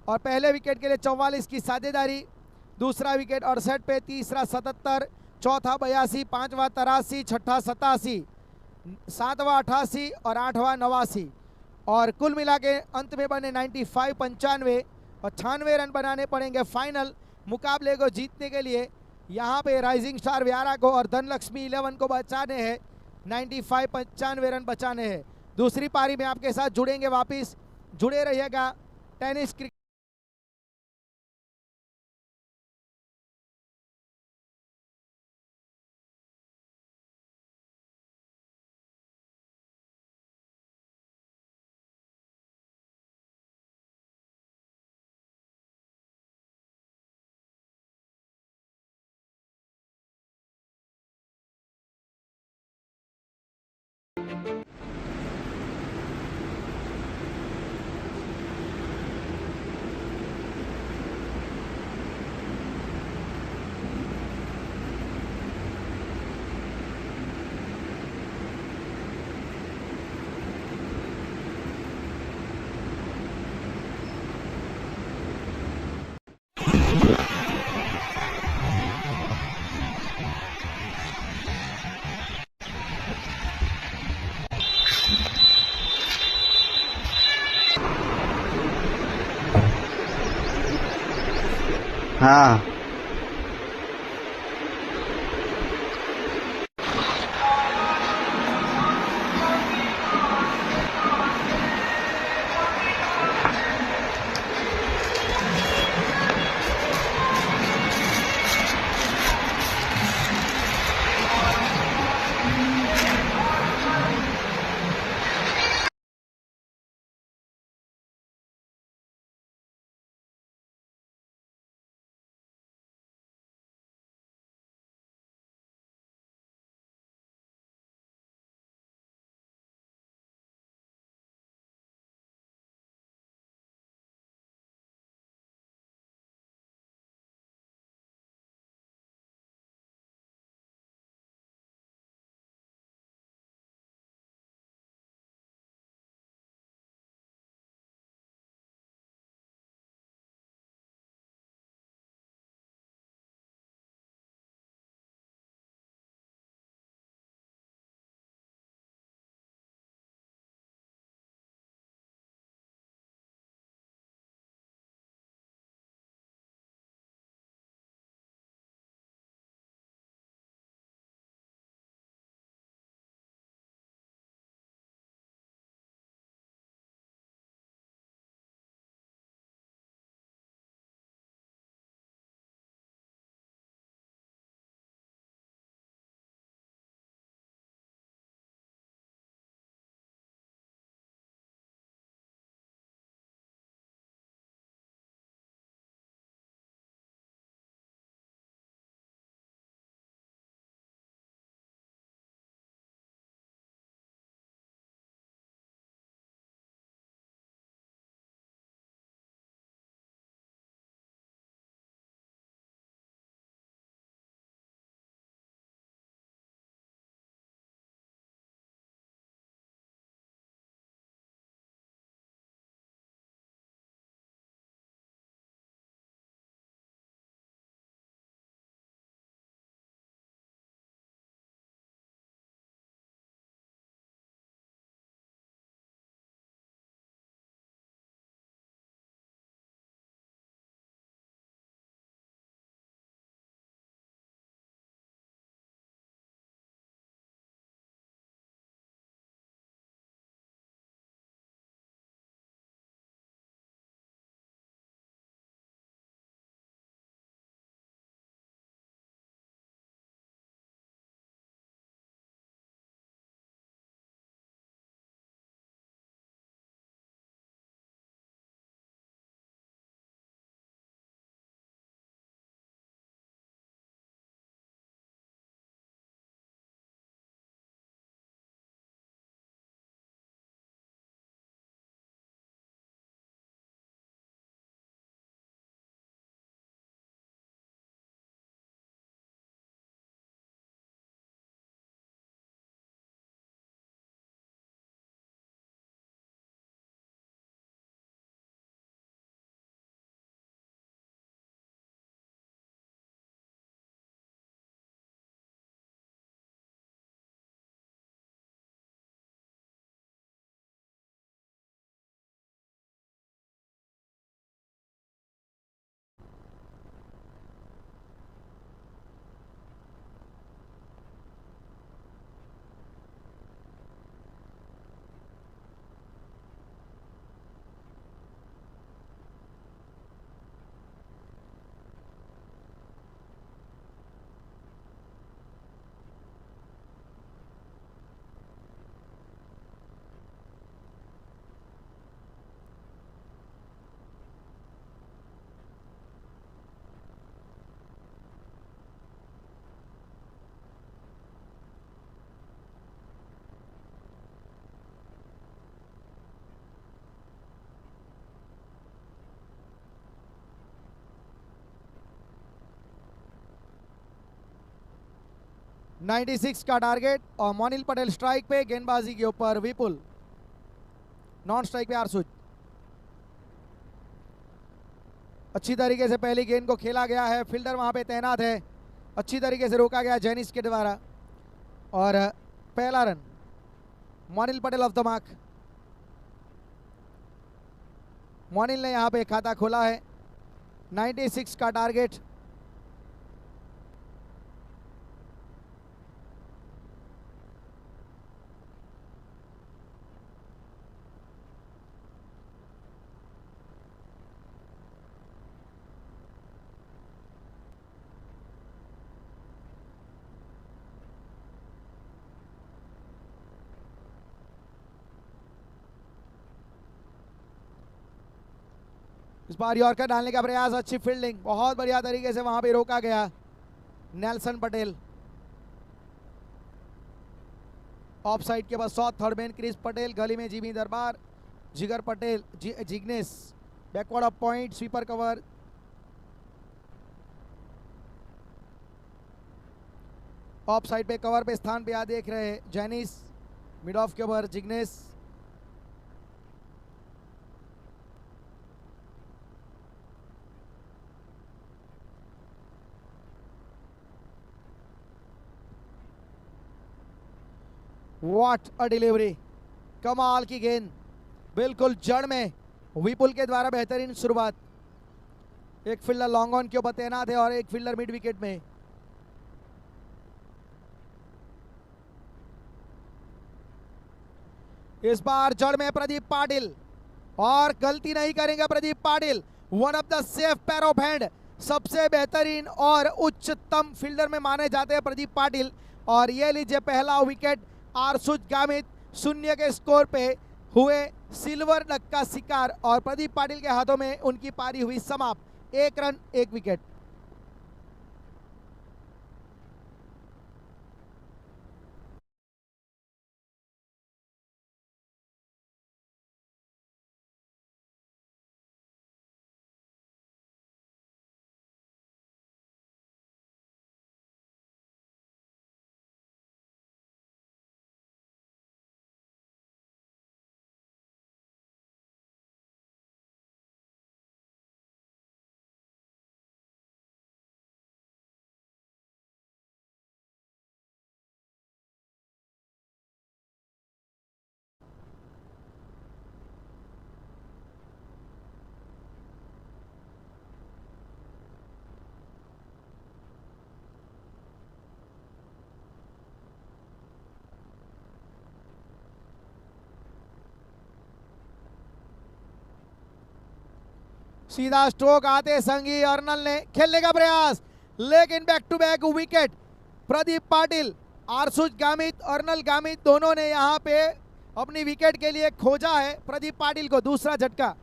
और पहले विकेट के लिए 44 की साझेदारी, दूसरा विकेट 68 पे, तीसरा 77, चौथा 82, पांचवा 83, छठा 87, सातवां 88 और आठवां 89। और कुल मिला के अंत में बने 95 95 और 96 रन बनाने पड़ेंगे फाइनल मुकाबले को जीतने के लिए। यहाँ पे राइजिंग स्टार व्यारा को और धनलक्ष्मी 11 को बचाने हैं, 95 95 रन बचाने हैं। दूसरी पारी में आपके साथ जुड़ेंगे, वापस जुड़े रहिएगा टेनिस क्रिकेट। हाँ 96 का टारगेट और मोनिल पटेल स्ट्राइक पे, गेंदबाजी के ऊपर विपुल, नॉन स्ट्राइक पे आरसुज। अच्छी तरीके से पहली गेंद को खेला गया है, फील्डर वहां पे तैनात है, अच्छी तरीके से रोका गया जैनिस के द्वारा और पहला run Monil Patel off the mark. Monil ने यहां पे खाता खोला है। 96 का टारगेट। इस बार यॉर्कर डालने का प्रयास, अच्छी फील्डिंग, बहुत बढ़िया तरीके से वहां पे रोका गया नेल्सन पटेल। ऑफ साइड के बाद shot, third man Chris Patel, gully में जीवी Darbar, Jigar Patel, Jignesh backward off point, sweeper cover. Off side पे कवर पे स्थान पे आ देख रहे हैं जैनिस, मिड ऑफ के over Jignesh. What a delivery, कमाल की गेंद, बिल्कुल जड़ में विपुल के द्वारा बेहतरीन शुरुआत। एक फील्डर लॉन्ग ऑन के ऊपर तैनात है और एक फील्डर मिड विकेट में। इस बार जड़ में प्रदीप पाटिल, और गलती नहीं करेंगे Pradeep Patil, one of the safe pair of hand, सबसे बेहतरीन और उच्चतम फील्डर में माने जाते हैं प्रदीप पाटिल। और ये लीजिए पहला विकेट, आरसुज गामित शून्य के स्कोर पे हुए सिल्वर डक का शिकार और प्रदीप पाटिल के हाथों में उनकी पारी हुई समाप्त। 1 रन 1 विकेट। सीधा स्ट्रोक आते संगी अर्नल ने खेलने का प्रयास, लेकिन back to back wicket. Pradeep Patil, Arsuj Gamit, Arnal Gamit दोनों ने यहां पे अपनी विकेट के लिए खोजा है प्रदीप पाटिल को। दूसरा झटका।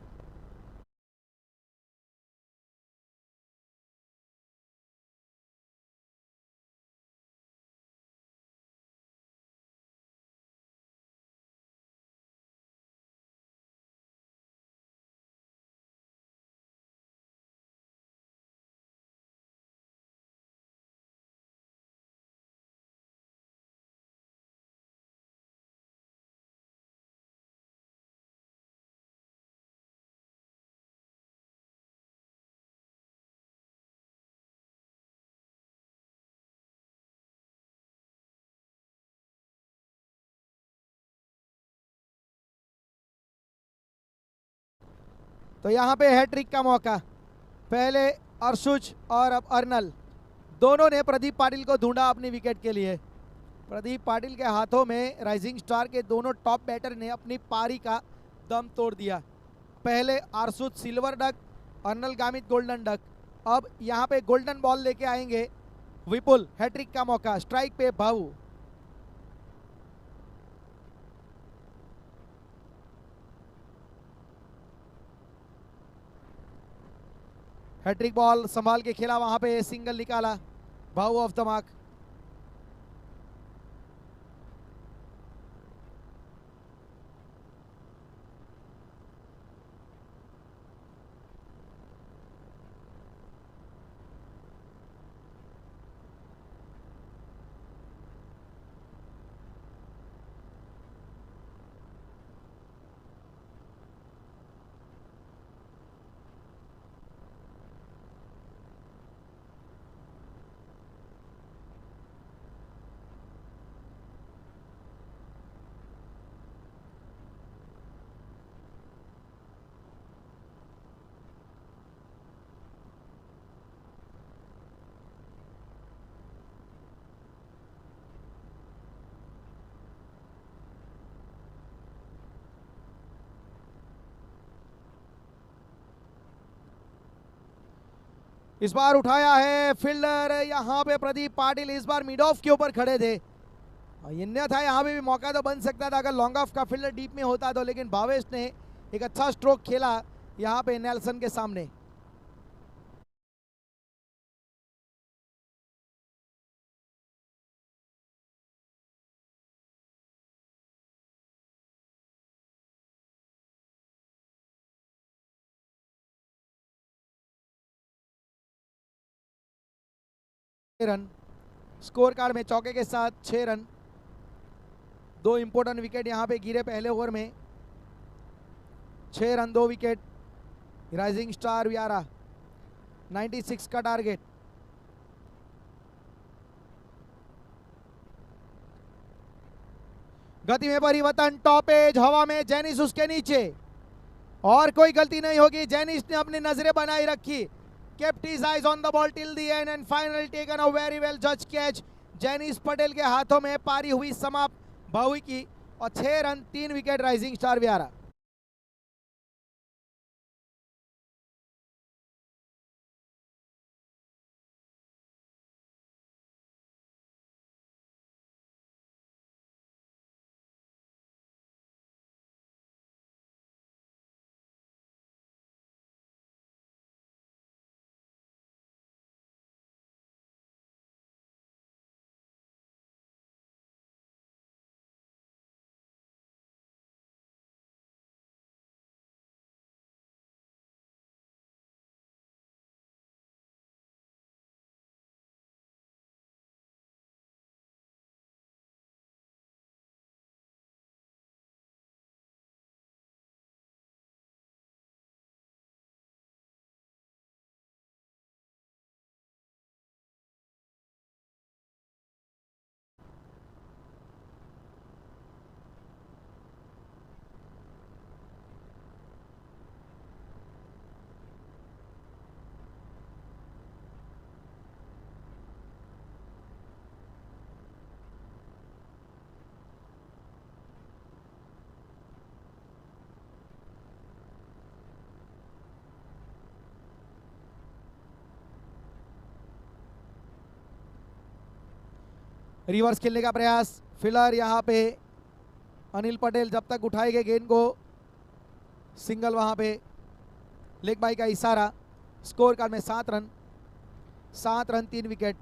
तो यहां पे हैट्रिक का मौका, पहले आरसुज और अब अर्नल, दोनों ने प्रदीप पाटिल को ढूंढा अपनी विकेट के लिए। प्रदीप पाटिल के हाथों में राइजिंग स्टार के दोनों टॉप बैटर ने अपनी पारी का दम तोड़ दिया। पहले Arsuj silver duck, Arnal Gamit golden duck. अब यहाँ पे गोल्डन बॉल लेके आएंगे विपुल। हैट्रिक का मौका, स्ट्राइक पे भाऊ। हैट्रिक बॉल संभाल के खेला, वहां पे सिंगल निकाला, भाऊ ऑफ द मार्क। इस बार उठाया है फील्डर यहाँ पे प्रदीप पाटिल, इस बार मिड ऑफ के ऊपर खड़े थे। अन्यथा यहाँ पे भी मौका तो बन सकता था अगर लॉन्ग ऑफ का फील्डर डीप में होता तो, लेकिन भावेश ने एक अच्छा स्ट्रोक खेला यहाँ पे नेल्सन के सामने। रन स्कोर कार्ड में चौके के साथ 6 रन। 2 इंपॉर्टेंट विकेट यहाँ पे गिरे पहले ओवर में। 6 रन 2 विकेट। राइजिंग स्टार व्यारा 96 का टारगेट। गति में परिवर्तन, टॉप एज हवा में, जेनिस उसके नीचे और कोई गलती नहीं होगी। जेनिस ने अपनी नजरें बनाई रखी, kept his eyes on the ball till the end and finally taken a very well judged catch। Jenis Patel के हाथों में पारी हुई समाप्त भवी की और 6 रन 3 विकेट राइजिंग स्टार व्यारा। रिवर्स खेलने का प्रयास, फिलर यहाँ पे अनिल पटेल जब तक उठाएंगे गेंद को सिंगल, वहाँ पे लेग बाई का इशारा। स्कोर कार्ड में 7 रन 3 विकेट।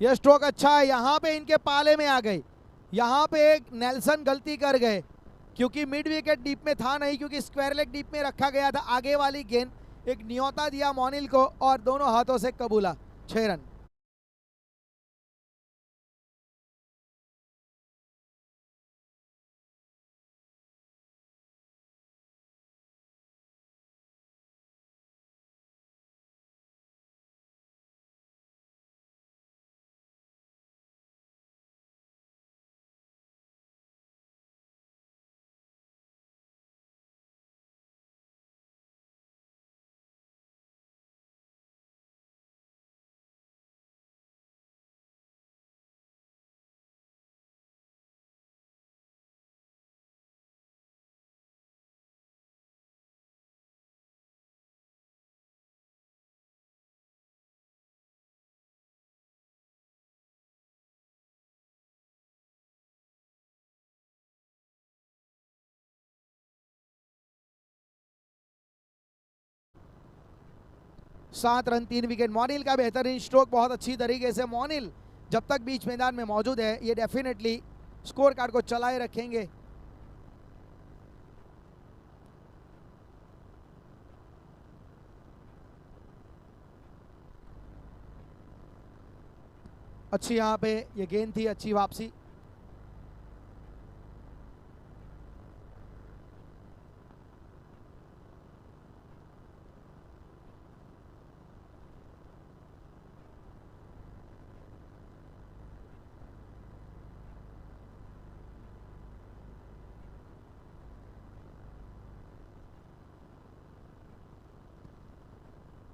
यह स्ट्रोक अच्छा है, यहाँ पे इनके पाले में आ गई। यहाँ पे एक नेल्सन गलती कर गए क्योंकि मिड विकेट डीप में था नहीं, क्योंकि स्क्वायर लेग डीप में रखा गया था। आगे वाली गेंद एक न्योता दिया मोनिल को और दोनों हाथों से कबूला। 6 रन। सात रन 3 विकेट। मोनिल का बेहतरीन स्ट्रोक, बहुत अच्छी तरीके से मोनिल जब तक बीच मैदान में मौजूद है ये डेफिनेटली स्कोर कार्ड को चलाए रखेंगे। अच्छी यहाँ पे ये गेंद थी, अच्छी वापसी।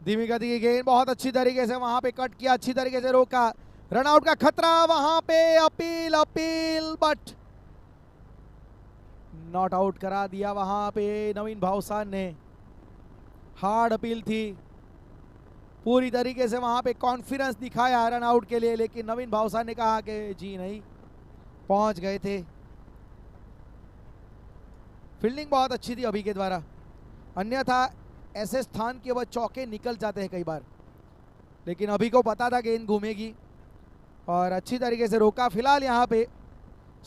धीमी गति की गेंद बहुत अच्छी तरीके से वहां पे कट किया, अच्छी तरीके से रोका, रन आउट का खतरा वहां पे, अपील बट नॉट आउट करा दिया वहां पे नवीन भावसार ने। हार्ड अपील थी, पूरी तरीके से वहां पे कॉन्फिडेंस दिखाया रन आउट के लिए, लेकिन नवीन भावसार ने कहा कि जी नहीं, पहुंच गए थे। फील्डिंग बहुत अच्छी थी अभी के द्वारा, अन्यथा ऐसे स्थान के वह चौके निकल जाते हैं कई बार, लेकिन अभी को पता था गेंद घूमेगी और अच्छी तरीके से रोका। फिलहाल यहाँ पे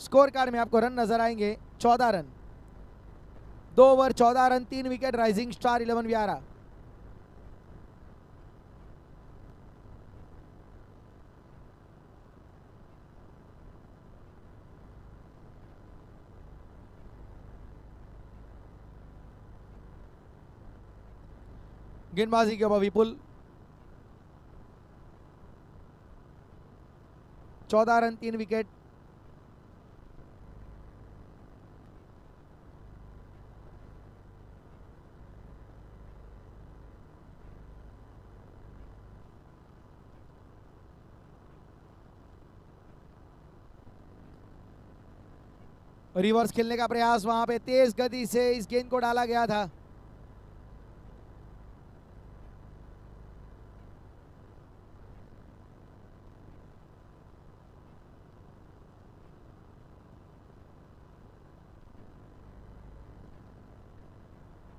स्कोर कार्ड में आपको रन नजर आएंगे 14 run, 2 over 14 run, 3 wicket rising star 11 व्यारा। गेंदबाजी के अब विपुल, 14 रन, 3 विकेट। रिवर्स खेलने का प्रयास, वहां पे तेज गति से इस गेंद को डाला गया था।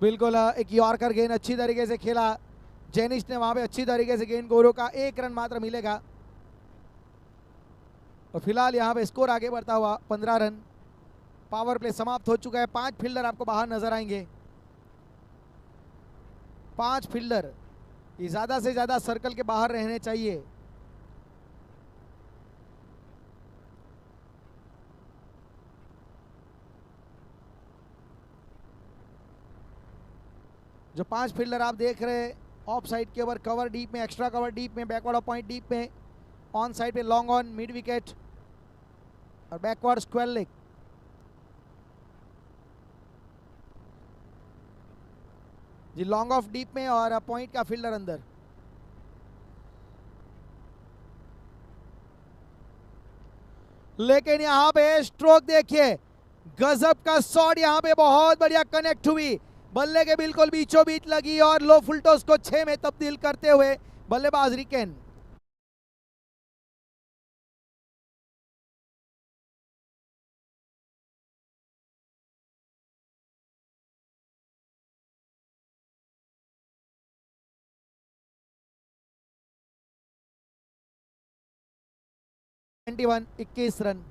बिल्कुल एक यॉर्कर गेंद अच्छी तरीके से खेला जेनिश ने, वहां पे अच्छी तरीके से गेंद को रोका, 1 रन मात्र मिलेगा। और फिलहाल यहाँ पे स्कोर आगे बढ़ता हुआ 15 रन। पावर प्ले समाप्त हो चुका है, 5 फील्डर आपको बाहर नजर आएंगे। 5 फील्डर, ये ज्यादा से ज्यादा सर्कल के बाहर रहने चाहिए। जो 5 फील्डर आप देख रहे हैं, ऑफ साइड के ओवर कवर डीप में, एक्स्ट्रा कवर डीप में, बैकवर्ड ऑफ पॉइंट डीप में, ऑन साइड पे लॉन्ग ऑन, मिड विकेट और बैकवर्ड स्क्वायर लेग। जी लॉन्ग ऑफ डीप में और पॉइंट का फील्डर अंदर। लेकिन यहां पे स्ट्रोक देखिए, गजब का शॉट, यहां पे बहुत बढ़िया कनेक्ट हुई, बल्ले के बिल्कुल बीचों बीच लगी और लो फुल टॉस को 6 में तब्दील करते हुए बल्लेबाज रिकेन। One 21 run.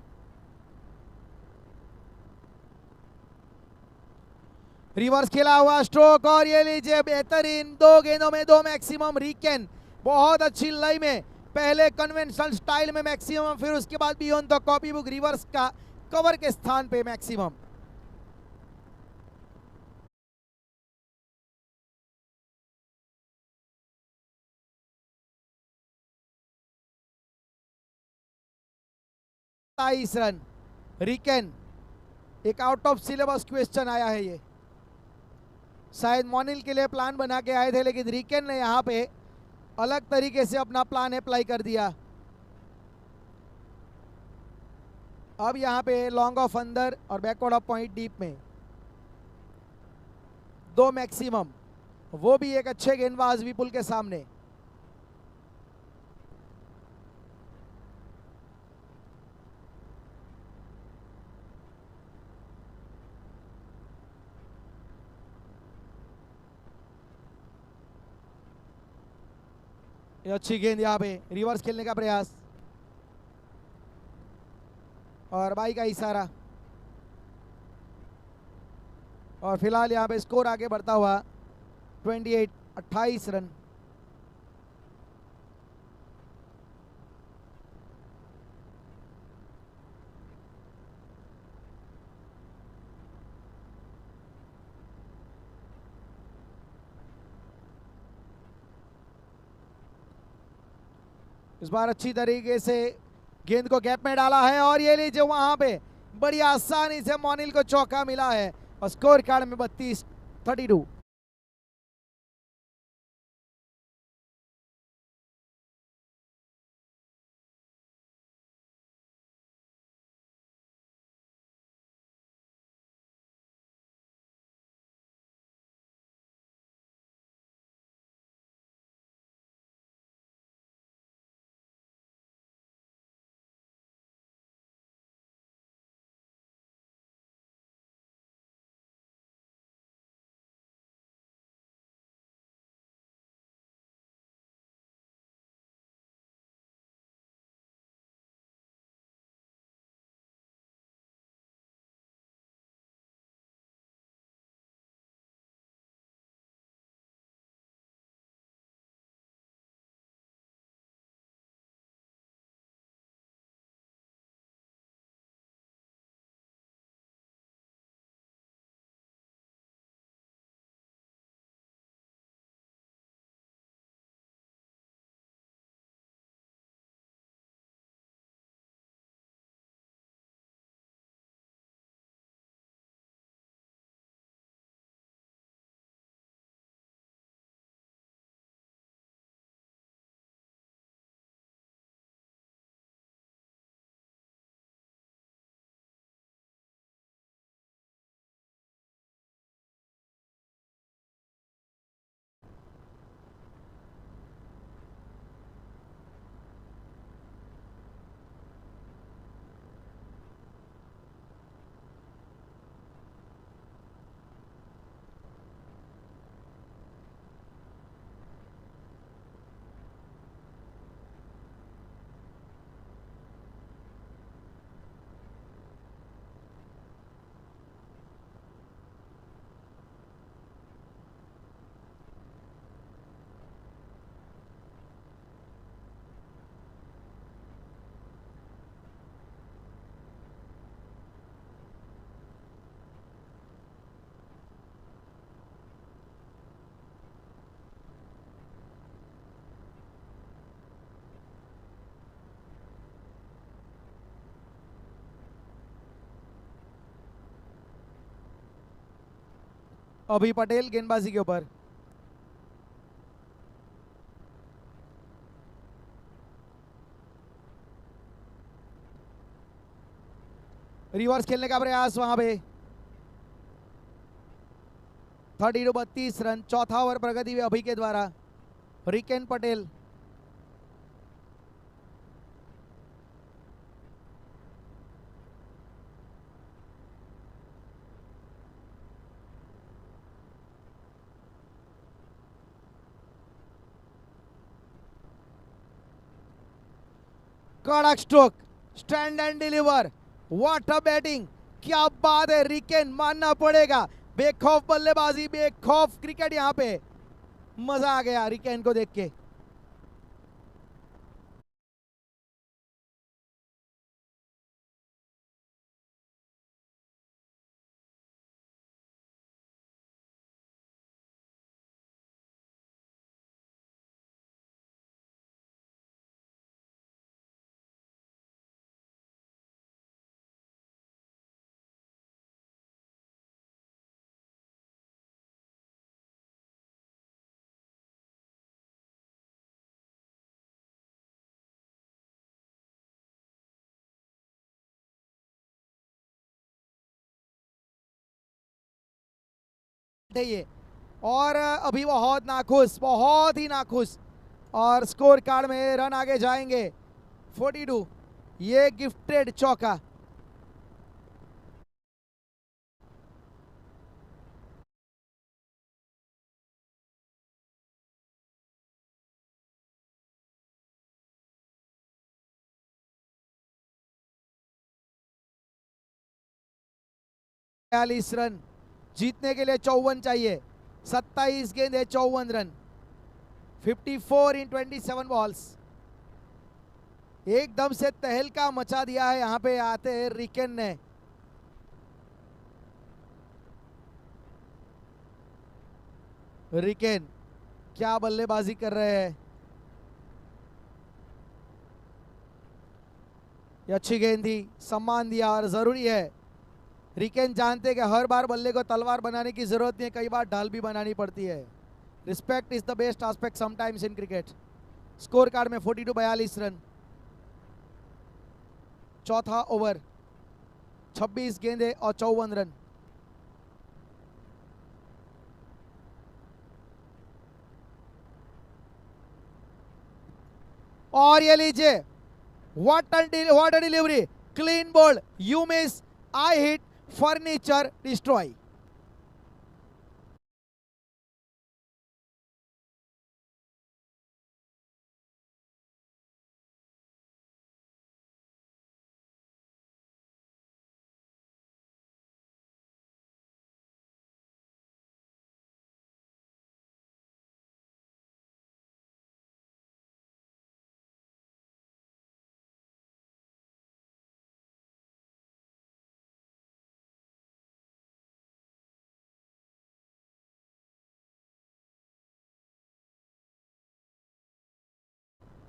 रिवर्स खेला हुआ स्ट्रोक और ये लीजिए बेहतरीन, 2 गेंदों में 2 मैक्सिमम। रिकेन बहुत अच्छी लय में, पहले कन्वेंशनल स्टाइल में मैक्सिमम, फिर उसके बाद beyond the copy book reverse का कवर के स्थान पे मैक्सिमम। रन। रिकेन, एक आउट ऑफ सिलेबस क्वेश्चन आया है, ये शायद मोनिल के लिए प्लान बना के आए थे, लेकिन रिकेन ने यहाँ पे अलग तरीके से अपना प्लान अप्लाई कर दिया। अब यहाँ पे लॉन्ग ऑफ अंदर और बैकवर्ड ऑफ पॉइंट डीप में 2 मैक्सिमम, वो भी एक अच्छे गेंदबाज विपुल के सामने। अच्छी गेंद, यहाँ पे रिवर्स खेलने का प्रयास और बाई का इशारा, और फिलहाल यहाँ पे स्कोर आगे बढ़ता हुआ 28 रन। इस बार अच्छी तरीके से गेंद को गैप में डाला है और ये लीजिए वहां पे बड़ी आसानी से मोनिल को चौका मिला है और स्कोर कार्ड में 32-32। अभी पटेल गेंदबाजी के ऊपर। रिवर्स खेलने का प्रयास वहां पे। 32 रन, चौथा ओवर प्रगति में अभी के द्वारा। रिकेन पटेल कड़क stroke, stand and deliver, what a batting, क्या बात है। रिकेन मानना पड़ेगा, बेखौफ बल्लेबाजी, बेखौफ क्रिकेट। यहाँ पे मजा आ गया रिकेन को देख के। ये और अभी बहुत नाखुश, बहुत ही नाखुश। और स्कोर कार्ड में रन आगे जाएंगे 42। ये गिफ्टेड चौका। रन जीतने के लिए 54 चाहिए। 27 गेंद 54 रन। 54 इन 27 बॉल्स। एकदम से तहलका मचा दिया है यहाँ पे आते रिकेन ने। रिकेन क्या बल्लेबाजी कर रहे हैं। ये अच्छी गेंद थी, सम्मान दिया। और जरूरी है, रिकेन जानते कि हर बार बल्ले को तलवार बनाने की जरूरत नहीं है, कई बार ढाल भी बनानी पड़ती है। Respect is the best aspect sometimes in cricket. Score card में 42 रन। चौथा ओवर, 26 गेंदे और 54 रन। और ये लीजिए, what a delivery, clean bowled, you miss, I hit, furniture destroy.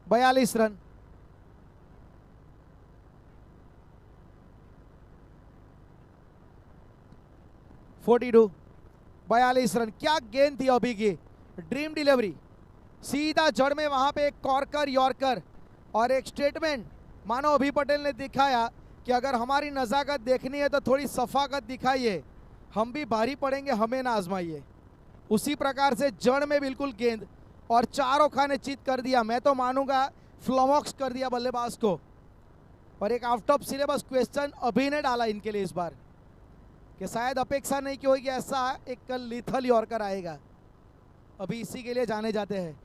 बयालीस रन। Forty two, 42 run. क्या गेंद थी अभी की, ड्रीम डिलीवरी, सीधा जड़ में वहां पे एक कॉर्कर यॉर्कर और एक स्टेटमेंट। मानो अभी पटेल ने दिखाया कि अगर हमारी नज़ाकत देखनी है तो थोड़ी सफाकत दिखाइए, हम भी भारी पड़ेंगे, हमें ना आजमाइए। उसी प्रकार से जड़ में बिल्कुल गेंद और चारों खाने चित कर दिया। मैं तो मानूंगा फ्लॉमॉक्स कर दिया बल्लेबाज को। और एक आउट ऑफ सिलेबस क्वेश्चन अभी ने डाला इनके लिए इस बार कि शायद अपेक्षा नहीं की होगी ऐसा एक लीथल यॉर्कर आएगा। अभी इसी के लिए जाने जाते हैं।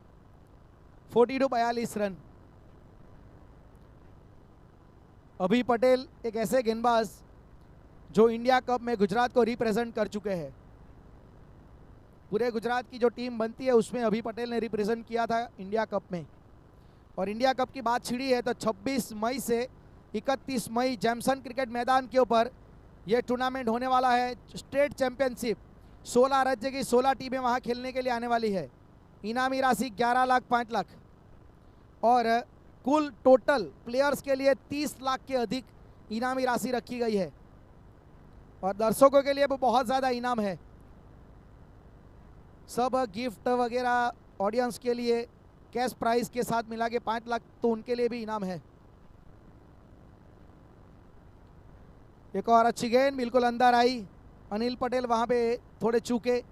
42 रन। अभी पटेल एक ऐसे गेंदबाज जो इंडिया कप में गुजरात को रिप्रेजेंट कर चुके हैं। पूरे गुजरात की जो टीम बनती है उसमें अभी पटेल ने रिप्रेजेंट किया था इंडिया कप में। और इंडिया कप की बात छिड़ी है तो 26 मई से 31 मई जैमसन क्रिकेट मैदान के ऊपर यह टूर्नामेंट होने वाला है। स्टेट चैंपियनशिप, 16 राज्य की 16 टीमें वहां खेलने के लिए आने वाली है। इनामी राशि 11 लाख 5 लाख और कुल टोटल प्लेयर्स के लिए 30 लाख के अधिक इनामी राशि रखी गई है। और दर्शकों के लिए भी बहुत ज़्यादा इनाम है। सब गिफ्ट वगैरह ऑडियंस के लिए कैश प्राइस के साथ मिला के 5 लाख तो उनके लिए भी इनाम है। एक और अच्छी गेंद बिल्कुल अंदर आई, अनिल पटेल वहां पे थोड़े चूके,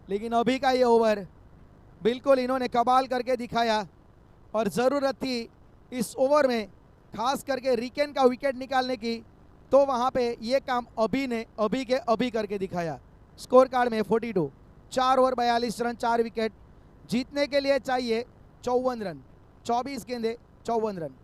लेकिन अभी का ये ओवर बिल्कुल इन्होंने कमाल करके दिखाया और ज़रूरत थी इस ओवर में खास करके रिकेन का विकेट निकालने की, तो वहां पे ये काम अभी ने अभी करके दिखाया। स्कोर कार्ड में 42, 4 ओवर 42 रन, 4 विकेट। जीतने के लिए चाहिए 54 रन, 24 गेंदे 54 रन।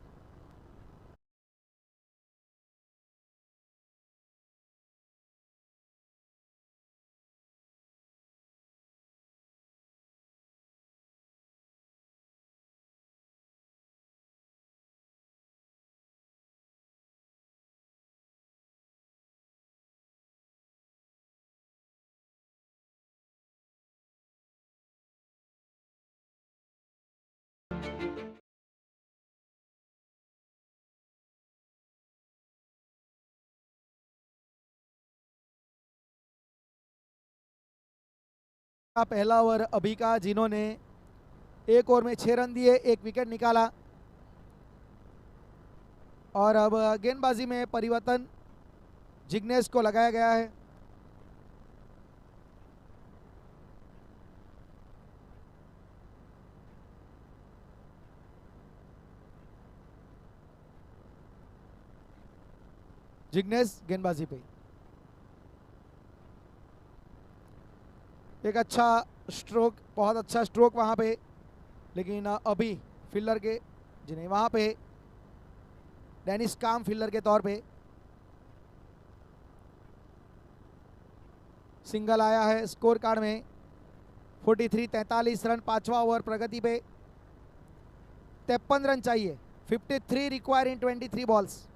पहला ओवर अभी का, जिन्होंने एक ओवर में 6 रन दिए, 1 विकेट निकाला। और अब गेंदबाजी में परिवर्तन जिग्नेश को लगाया गया है। जिग्नेश गेंदबाजी पे एक अच्छा स्ट्रोक, बहुत अच्छा स्ट्रोक वहां पे, लेकिन अभी फील्डर के जिन्हें वहां पे डेनिस काम फील्डर के तौर पे सिंगल आया है। स्कोर कार्ड में 43, 43 रन, 5वां ओवर प्रगति पे। 53 रन चाहिए, 53 रिक्वायर इन 23 बॉल्स।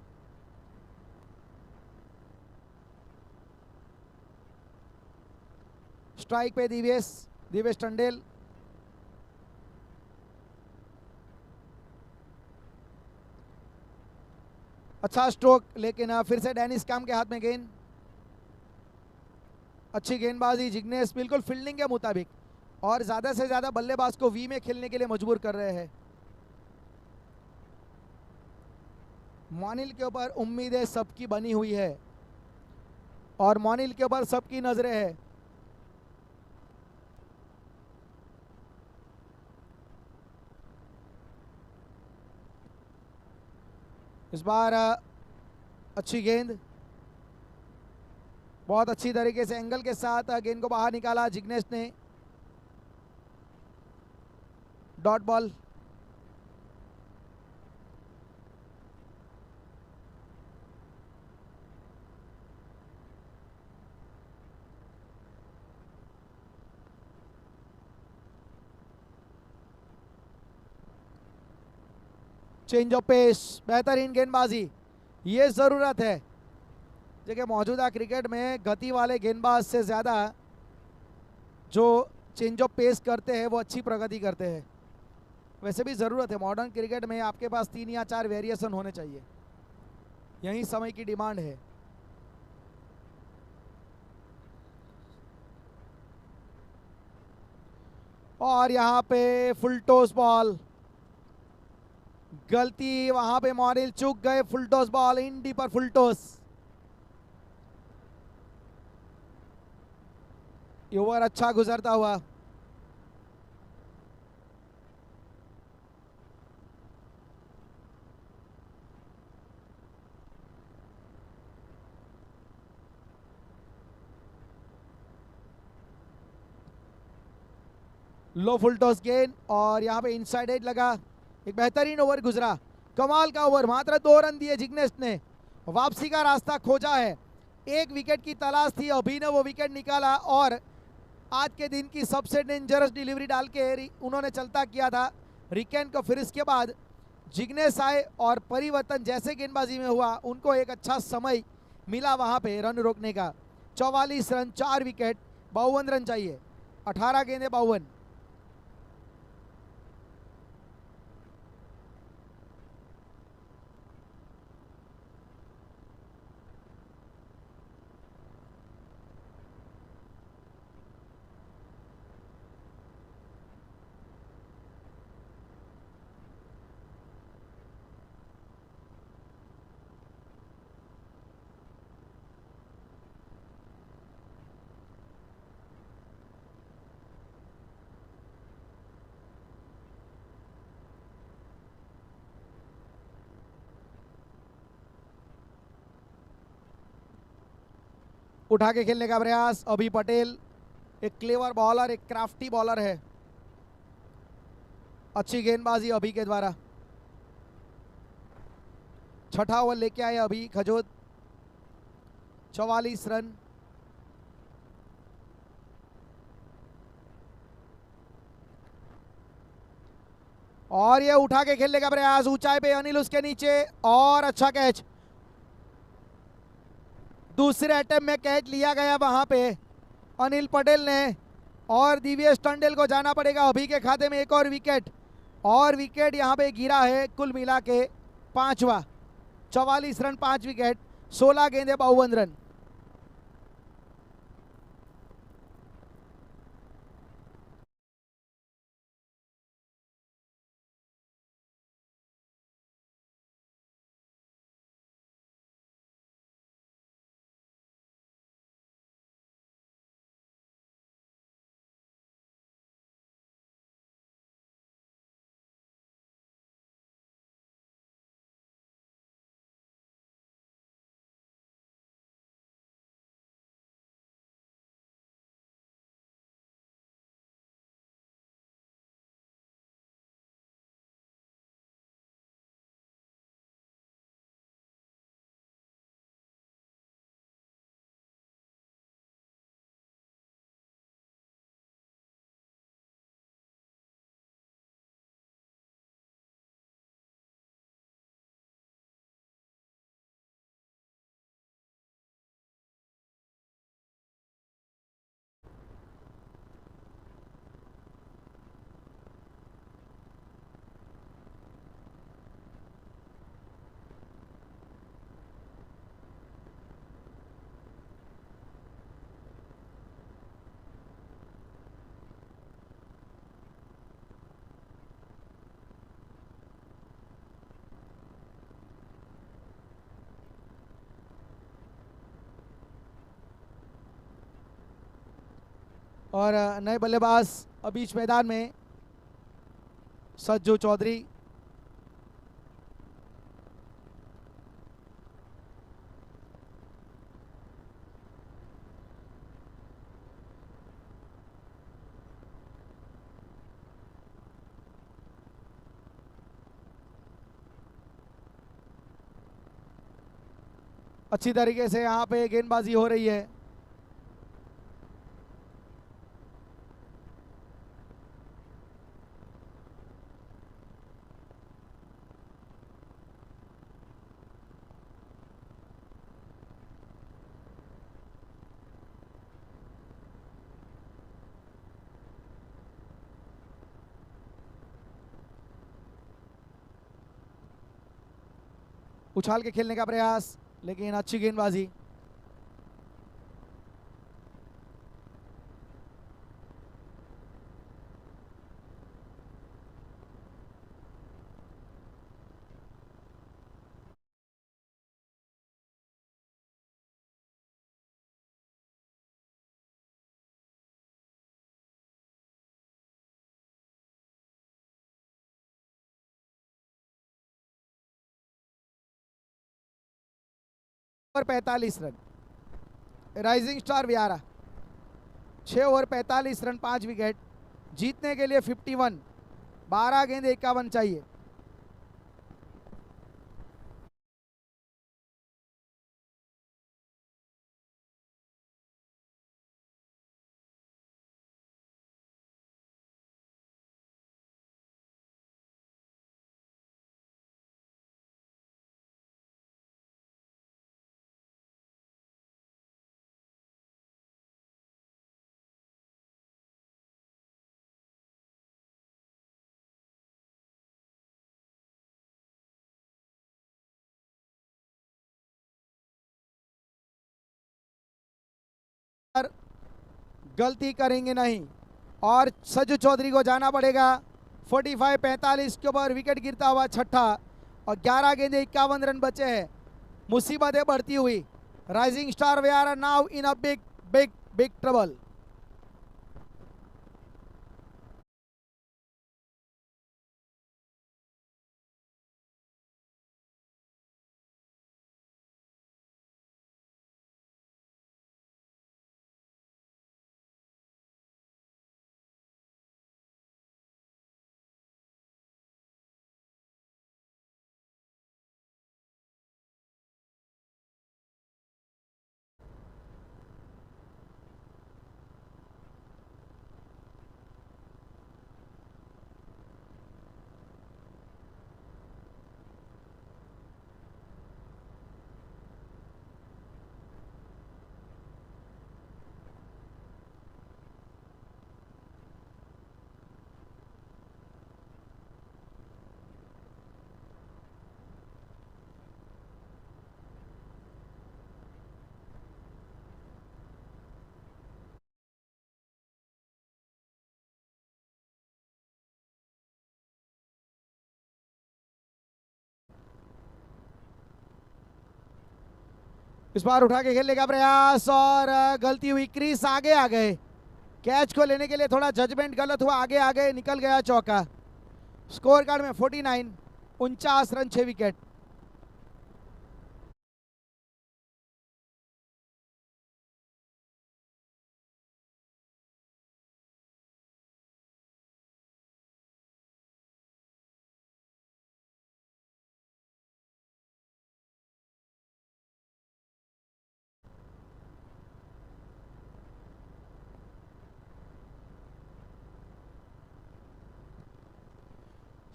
स्ट्राइक पे दिवेश टंडेल। अच्छा स्ट्रोक, लेकिन फिर से डेनिस काम के हाथ में गेंद। अच्छी गेंदबाजी जिग्नेश, बिल्कुल फील्डिंग के मुताबिक, और ज्यादा से ज्यादा बल्लेबाज को वी में खेलने के लिए मजबूर कर रहे हैं। मोनिल के ऊपर उम्मीदें सबकी बनी हुई है और मोनिल के ऊपर सबकी नजरें हैं। इस बार अच्छी गेंद, बहुत अच्छी तरीके से एंगल के साथ गेंद को बाहर निकाला जिग्नेश ने। Dot ball. Change of pace, बेहतरीन गेंदबाजी, ये ज़रूरत है। देखिए मौजूदा क्रिकेट में गति वाले गेंदबाज से ज़्यादा जो चेंज ऑफ पेस करते हैं वो अच्छी प्रगति करते हैं। वैसे भी ज़रूरत है, मॉडर्न क्रिकेट में आपके पास 3 या 4 वेरिएशन होने चाहिए, यही समय की डिमांड है। और यहाँ पे फुल टॉस बॉल, गलती वहां पे, मॉनिल चूक गए। फुल टॉस बॉल, इंडी पर फुल टॉस। ओवर अच्छा गुजरता हुआ। लो फुल टॉस गेंद और यहाँ पे इनसाइड एज लगा। एक बेहतरीन ओवर गुजरा, कमाल का ओवर। मात्र 2 रन दिए जिग्नेश ने, वापसी का रास्ता खोजा है। 1 विकेट की तलाश थी, अभी ने वो विकेट निकाला और आज के दिन की सबसे डेंजरस डिलीवरी डाल के उन्होंने चलता किया था रिकेन को। फिर इसके बाद जिग्नेश आए और परिवर्तन जैसे गेंदबाजी में हुआ, उनको एक अच्छा समय मिला वहां पे रन रोकने का। 44 रन, 4 विकेट, 52 रन चाहिए, 18 गेंदे 52। उठा के खेलने का प्रयास अभी पटेल, एक क्लेवर बॉलर, एक क्राफ्टी बॉलर है। अच्छी गेंदबाजी अभी के द्वारा। छठा ओवर लेके आए अभी खजोद, 44 रन। और ये उठा के खेलने का प्रयास, ऊंचाई पे अनिल उसके नीचे, और अच्छा कैच। दूसरे अटेम्प्ट में कैच लिया गया वहां पे अनिल पटेल ने, और दिव्येश टंडेल को जाना पड़ेगा अभी के खाते में एक और विकेट। और विकेट यहां पे गिरा है कुल मिला के 5वां। 44 रन 5 विकेट, 16 गेंदे 52 रन। और नए बल्लेबाज अब बीच मैदान में सज्जू चौधरी। अच्छी तरीके से यहाँ पे गेंदबाजी हो रही है। उछाल के खेलने का प्रयास, लेकिन अच्छी गेंदबाजी। और 45 run rising star Vyara, 6 over 45 run 5 wicket. जीतने के लिए 51, 12 गेंद 51 चाहिए। गलती करेंगे नहीं, और सज्जू चौधरी को जाना पड़ेगा। 45-45 के ऊपर विकेट गिरता हुआ छठा, और 11 गेंदे 51 रन बचे हैं। मुसीबतें बढ़ती हुई, rising star we are now in a big big big trouble. इस बार उठा के खेलने का प्रयास और गलती हुई, क्रीज आगे आ गए। कैच को लेने के लिए थोड़ा जजमेंट गलत हुआ, आगे आगे निकल गया चौका। स्कोर कार्ड में 49, 49 रन 6 विकेट।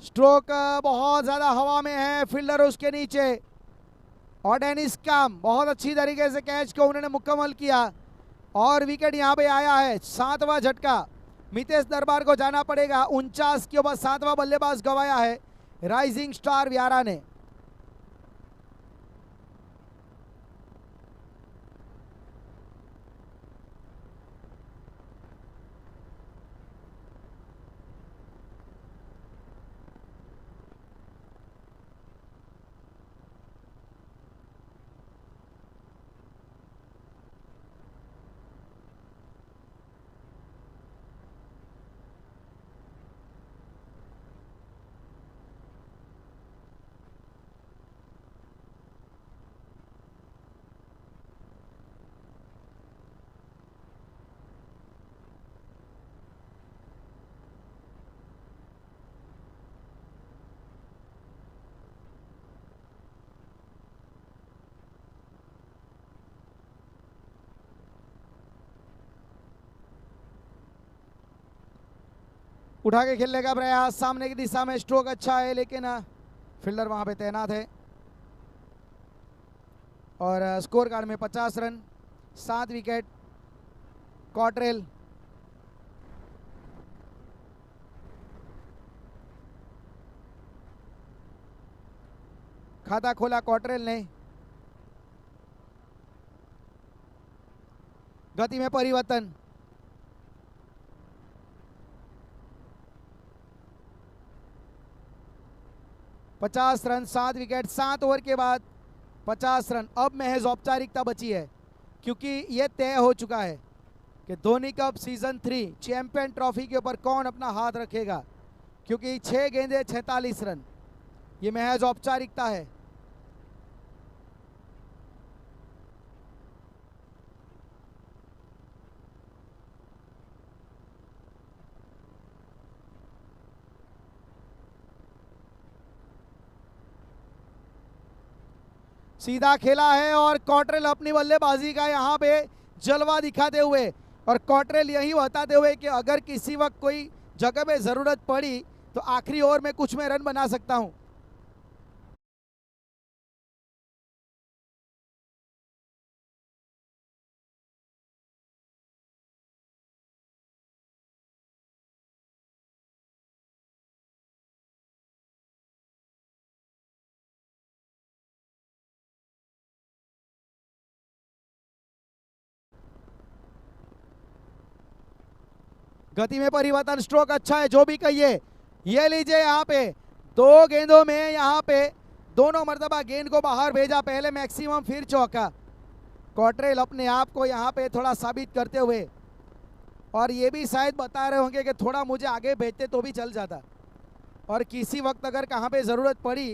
स्ट्रोक बहुत ज्यादा हवा में है, फील्डर उसके नीचे। और डेनिस काम बहुत अच्छी तरीके से कैच को उन्होंने मुकम्मल किया और विकेट यहां पे आया है। 7वां झटका मितेश दरबार को जाना पड़ेगा। 49 के ओवर 7वां बल्लेबाज गवाया है राइजिंग स्टार व्यारा ने। उठा के खेलने का प्रयास, सामने की दिशा में स्ट्रोक अच्छा है लेकिन फील्डर वहां पे तैनात है। और स्कोर कार्ड में 50 रन 7 विकेट। कॉटरेल खाता खोला कॉटरेल ने। गति में परिवर्तन, पचास रन 7 विकेट। 7 ओवर के बाद 50 रन। अब महज औपचारिकता बची है क्योंकि यह तय हो चुका है कि Dhoni cup season 3 champion trophy के ऊपर कौन अपना हाथ रखेगा, क्योंकि 6 गेंदे 46 रन, ये महज औपचारिकता है। सीधा खेला है और कॉटरेल अपनी बल्लेबाजी का यहाँ पे जलवा दिखाते हुए, और कॉटरेल यही बताते हुए कि अगर किसी वक्त कोई जगह पे जरूरत पड़ी तो आखिरी ओवर में कुछ में रन बना सकता हूं। गति में परिवर्तन, स्ट्रोक अच्छा है, जो भी कहिए। ये लीजिए यहाँ पे 2 गेंदों में यहाँ पे दोनों मर्तबा गेंद को बाहर भेजा, पहले मैक्सिमम फिर चौका। कॉटरेल अपने आप को यहाँ पे थोड़ा साबित करते हुए, और ये भी शायद बता रहे होंगे कि थोड़ा मुझे आगे भेजते तो भी चल जाता, और किसी वक्त अगर कहाँ पे ज़रूरत पड़ी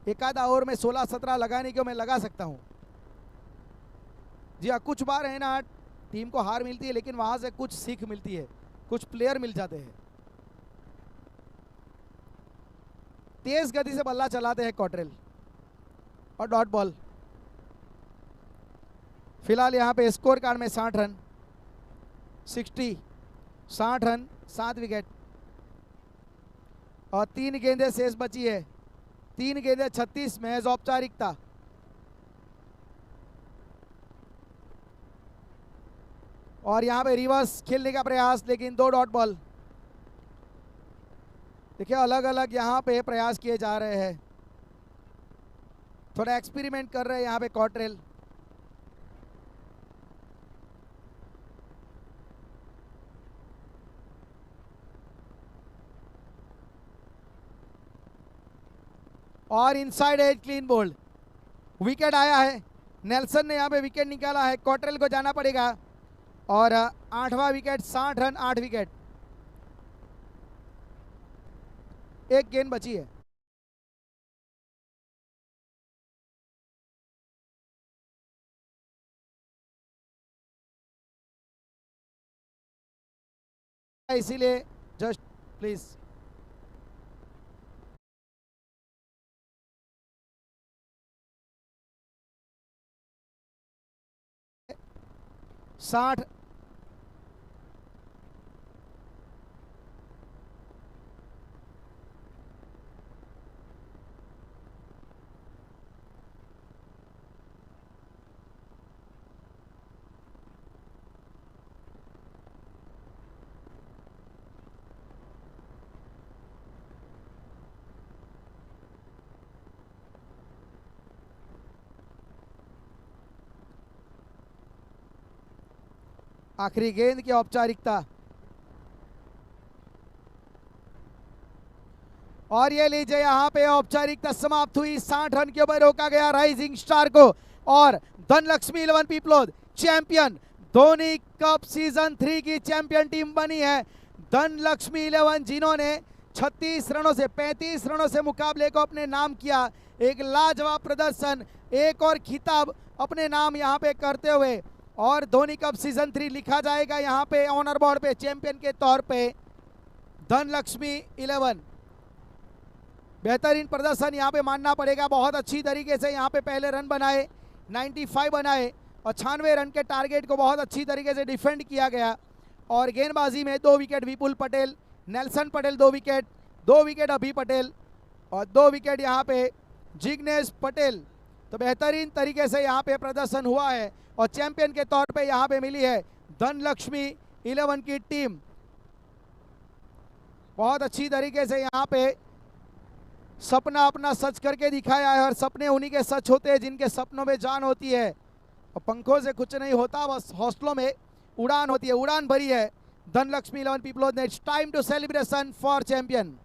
एक आधा ओवर में 16-17 लगाने को मैं लगा सकता हूँ। जी हाँ, कुछ बार है ना टीम को हार मिलती है लेकिन वहाँ से कुछ सीख मिलती है, कुछ प्लेयर मिल जाते हैं। तेज गति से बल्ला चलाते हैं कॉटरेल। और डॉट बॉल। फिलहाल यहाँ पे स्कोर कार्ड में 60 रन 60 रन 7 विकेट। और 3 गेंदें शेष बची है, 3 गेंदें 36 महज औपचारिकता। और यहाँ पे रिवर्स खेलने का प्रयास, लेकिन 2 डॉट बॉल। देखिए अलग अलग यहाँ पे प्रयास किए जा रहे हैं, थोड़ा एक्सपेरिमेंट कर रहे हैं यहाँ पे कॉटरेल। और inside edge clean bowled, wicket आया है। नेल्सन ने यहाँ पे विकेट निकाला है, कॉटरेल को जाना पड़ेगा। और 8वां विकेट, 60 रन 8 विकेट, एक गेंद बची है। इसीलिए जस्ट प्लीज साठ आखिरी गेंद की औपचारिकता। और ये लीजिए यहाँ पे औपचारिकता समाप्त हुई। 60 रन के ऊपर रोका गया राइजिंग स्टार को। और Dhanlaxmi 11 Piplod champion, Dhoni cup season 3 की चैंपियन टीम बनी है धनलक्ष्मी 11, जिन्होंने 36 रनों से 35 रनों से मुकाबले को अपने नाम किया। एक लाजवाब प्रदर्शन, एक और खिताब अपने नाम यहाँ पे करते हुए, और धोनी कप सीजन 3 लिखा जाएगा यहाँ पे ऑनर बोर्ड पे चैंपियन के तौर पे धनलक्ष्मी 11। बेहतरीन प्रदर्शन यहाँ पे मानना पड़ेगा, बहुत अच्छी तरीके से यहाँ पे पहले रन बनाए, 95 बनाए और 96 रन के टारगेट को बहुत अच्छी तरीके से डिफेंड किया गया। और गेंदबाजी में 2 wicket Vipul Patel, Nelson Patel 2 wicket, 2 wicket Abhi Patel और 2 विकेट यहाँ पे जिग्नेश पटेल। तो बेहतरीन तरीके से यहाँ पे प्रदर्शन हुआ है और चैंपियन के तौर पे यहाँ पे मिली है धनलक्ष्मी 11 की टीम। बहुत अच्छी तरीके से यहाँ पे सपना अपना सच करके दिखाया है, और सपने उन्हीं के सच होते हैं जिनके सपनों में जान होती है और पंखों से कुछ नहीं होता, बस हौसलों में उड़ान होती है। उड़ान भरी है धनलक्ष्मी 11 पीपलोद ने। It's time to celebration for champion.